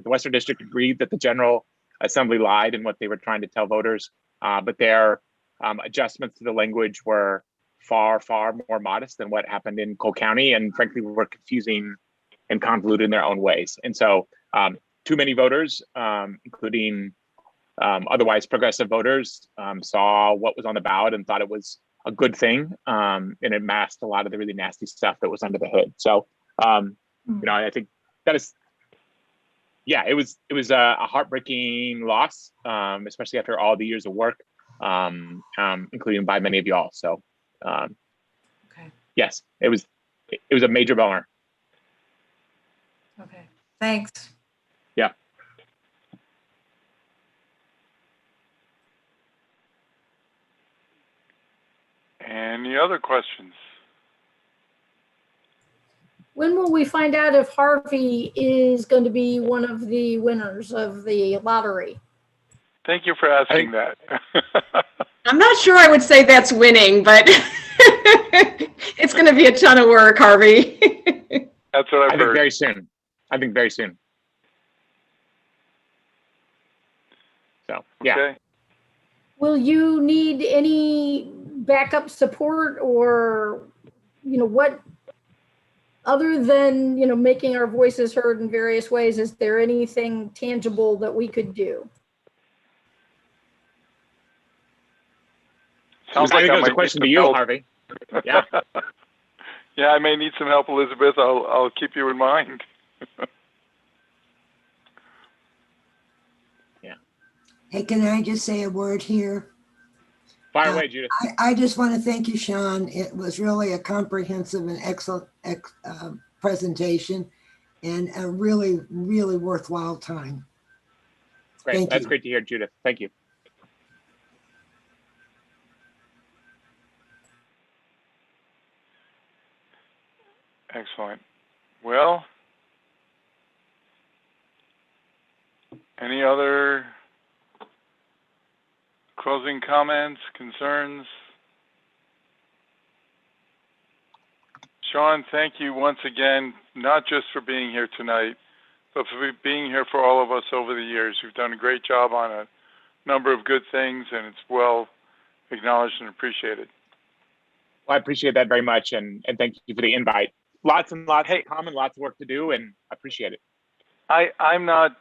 agreed that the General Assembly lied in what they were trying to tell voters, but their adjustments to the language were far, far more modest than what happened in Cole County, and frankly, were confusing and convoluted in their own ways. And so too many voters, including otherwise progressive voters, saw what was on the ballot and thought it was a good thing, and it masked a lot of the really nasty stuff that was under the hood. So, I think that is, it was a heartbreaking loss, especially after all the years of work, including by many of y'all. So, yes, it was a major bummer. Okay, thanks. Yeah. Any other questions? When will we find out if Harvey is going to be one of the winners of the lottery? Thank you for asking that. I'm not sure I would say that's winning, but it's going to be a ton of work, Harvey. That's what I've I think heard. very soon. I think very soon. So, yeah. Okay. Will you need any backup support or, what, other than, making our voices heard in various ways, is there anything tangible that we could do? Sounds I like think I it was a might need question to some you, help. Harvey. Yeah. Yeah, I may need some help, Elizabeth. I'll keep you in mind. Hey, can I just say a word here? Fire away, Judith. I just want to thank you, Sean. It was really a comprehensive and excellent presentation and a really, really worthwhile time. Great. Thank That's you. great to hear, Judith. Thank you. Excellent. Well, any other closing comments, concerns? Sean, thank you once again, not just for being here tonight, but for being here for all of us over the years. You've done a great job on a number of good things, and it's well acknowledged and appreciated. Well, I appreciate that very much, and thank you for the invite. Lots and lots in common, lots of work to do, and I appreciate it. I'm not,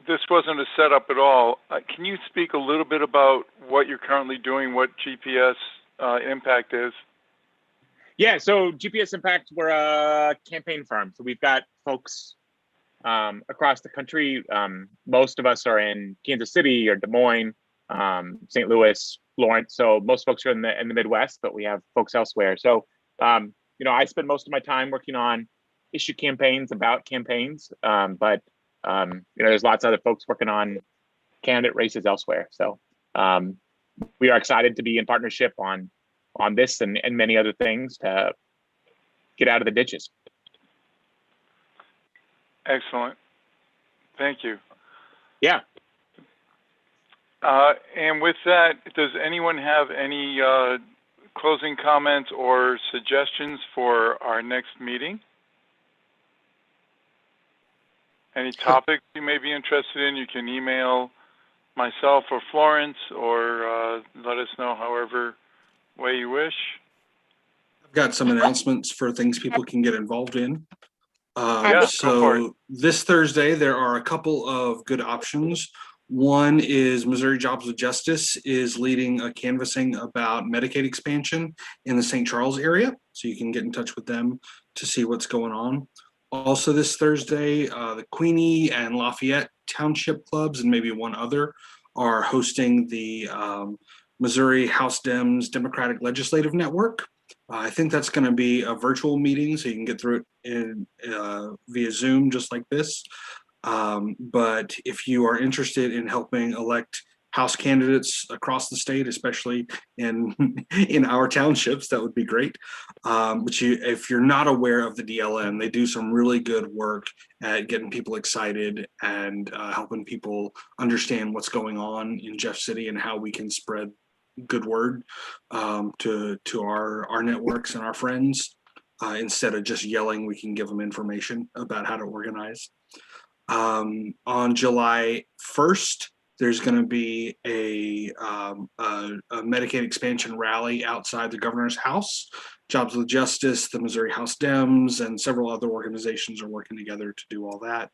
this wasn't a setup at all. Can you speak a little bit about what you're currently doing, what GPS Impact is? Yeah, so GPS Impact, we're a campaign firm. So we've got folks across the country. Most of us are in Kansas City or Des Moines, St. Louis, Lawrence. So most folks are in the Midwest, but we have folks elsewhere. So, I spend most of my time working on issue campaigns about campaigns. But there's lots of other folks working on candidate races elsewhere. So we are excited to be in partnership on this and many other things to get out of the ditches. Excellent. Thank you. Yeah. And with that, does anyone have any closing comments or suggestions for our next meeting? Any topics you may be interested in, you can email myself or Florence, or let us know however way you wish. I've got some announcements for things people can get involved in. Yeah, go for it. So this Thursday, there are a couple of good options. One is Missouri Jobs with Justice is leading a canvassing about Medicaid expansion in the St. Charles area. So you can get in touch with them to see what's going on. Also this Thursday, the Queenie and Lafayette Township Clubs and maybe one other are hosting the Missouri House Dems Democratic Legislative Network. I think that's going to be a virtual meeting, so you can get through it via Zoom, just like this. But if you are interested in helping elect House candidates across the state, especially in our townships, that would be great. But if you're not aware of the DLN, they do some really good work at getting people excited and helping people understand what's going on in Jeff City and how we can spread good word to our networks and our friends. Instead of just yelling, we can give them information about how to organize. On July 1st, there's going to be a Medicaid expansion rally outside the governor's house. Jobs with Justice, the Missouri House Dems, and several other organizations are working together to do all that.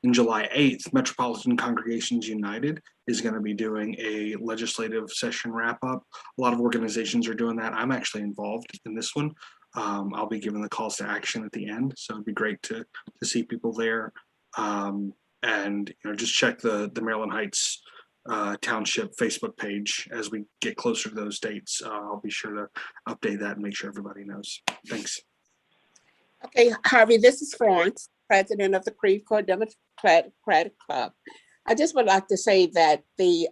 And July 8th, Metropolitan Congregations United is going to be doing a legislative session wrap up. A lot of organizations are doing that. I'm actually involved in this one. I'll be giving the calls to action at the end, so it'd be great to see people there. And just check the Maryland Heights Township Facebook page as we get closer to those dates. I'll be sure to update that and make sure everybody knows. Thanks. Okay, Harvey, this is Florence, president of the Creve Coeur Democratic Club. I just would like to say that the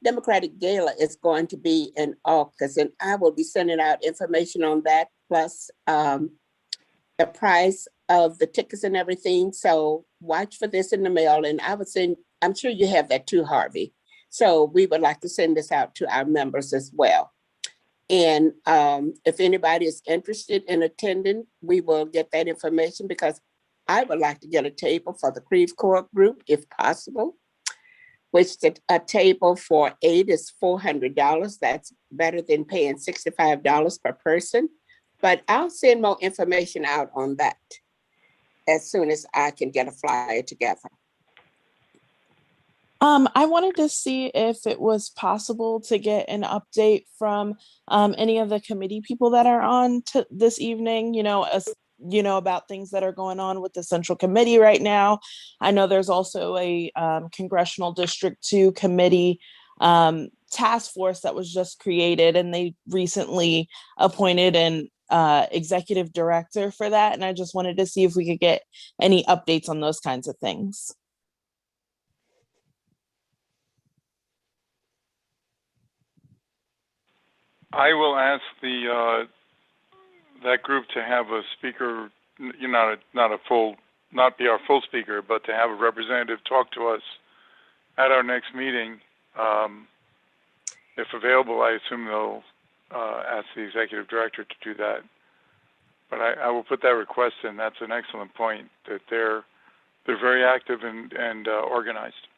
Democratic Gala is going to be in August, and I will be sending out information on that, plus the price of the tickets and everything. So watch for this in the mail, and I would send, I'm sure you have that too, Harvey. So we would like to send this out to our members as well. And if anybody is interested in attending, we will get that information, because I would like to get a table for the Creve Coeur group if possible, which a table for 8 is $400. That's better than paying $65 per person. But I'll send more information out on that as soon as I can get a flyer together. I wanted to see if it was possible to get an update from any of the committee people that are on to this evening, about things that are going on with the Central Committee right now. I know there's also a Congressional District 2 committee task force that was just created, and they recently appointed an executive director for that. And I just wanted to see if we could get any updates on those kinds of things. I will ask that group to have a speaker, not be our full speaker, but to have a representative talk to us at our next meeting. If available, I assume they'll ask the executive director to do that. But I will put that request in. That's an excellent point, that they're very active and organized.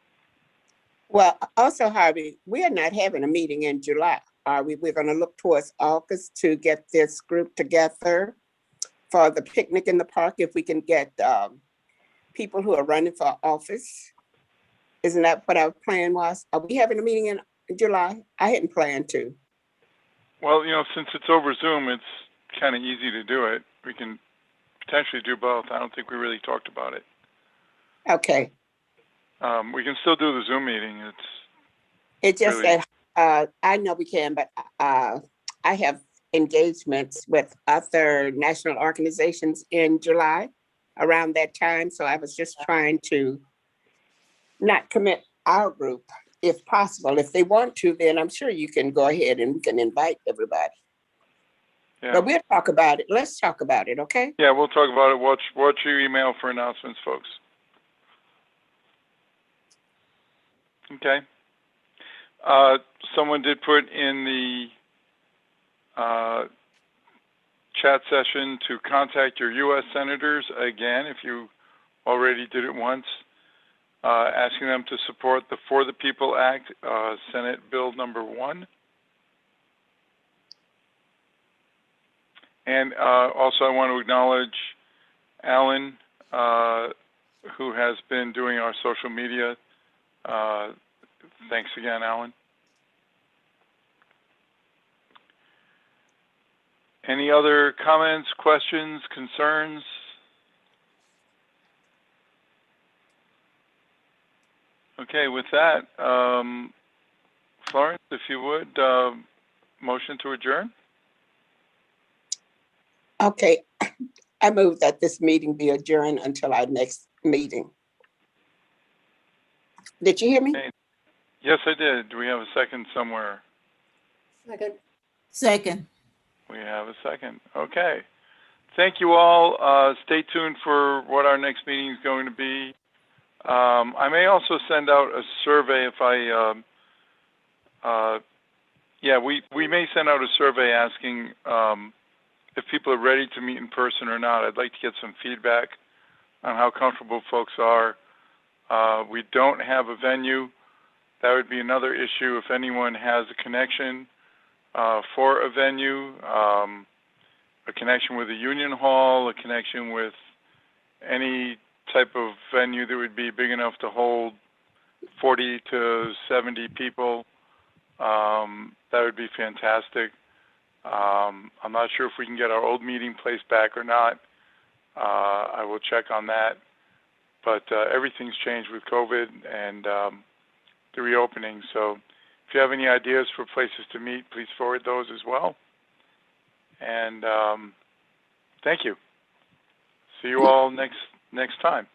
Well, also, Harvey, we are not having a meeting in July. Are we? We're going to look towards August to get this group together for the picnic in the park, if we can get people who are running for office. Isn't that what our plan was? Are we having a meeting in July? I hadn't planned to. Well, since it's over Zoom, it's kind of easy to do it. We can potentially do both. I don't think we really talked about it. Okay. We can still do the Zoom meeting. It's just really... that I know we can, but I have engagements with other national organizations in July around that time. So I was just trying to not commit our group, if possible. If they want to, then I'm sure you can go ahead and we can invite everybody. Yeah. But we'll talk about it. Let's talk about it, okay? Yeah, we'll talk about it. Watch your email for announcements, folks. Okay. Someone did put in the chat session to contact your U.S. senators again, if you already did it once, asking them to support the For the People Act, Senate Bill number 1. And also I want to acknowledge Alan, who has been doing our social media. Thanks again, Alan. Any other comments, questions, concerns? Okay, with that, Florence, if you would, motion to adjourn. Okay, I move that this meeting be adjourned until our next meeting. Did you hear me? Okay. Yes, I did. Do we have a second somewhere? Second. We have a second. Okay. Thank you all. Stay tuned for what our next meeting is going to be. I may also send out a survey if we may send out a survey asking if people are ready to meet in person or not. I'd like to get some feedback on how comfortable folks are. We don't have a venue. That would be another issue. If anyone has a connection for a venue, a connection with a union hall, a connection with any type of venue that would be big enough to hold 40 to 70 people, that would be fantastic. I'm not sure if we can get our old meeting place back or not. I will check on that. But everything's changed with COVID and the reopening. So if you have any ideas for places to meet, please forward those as well. And thank you. See you all next time.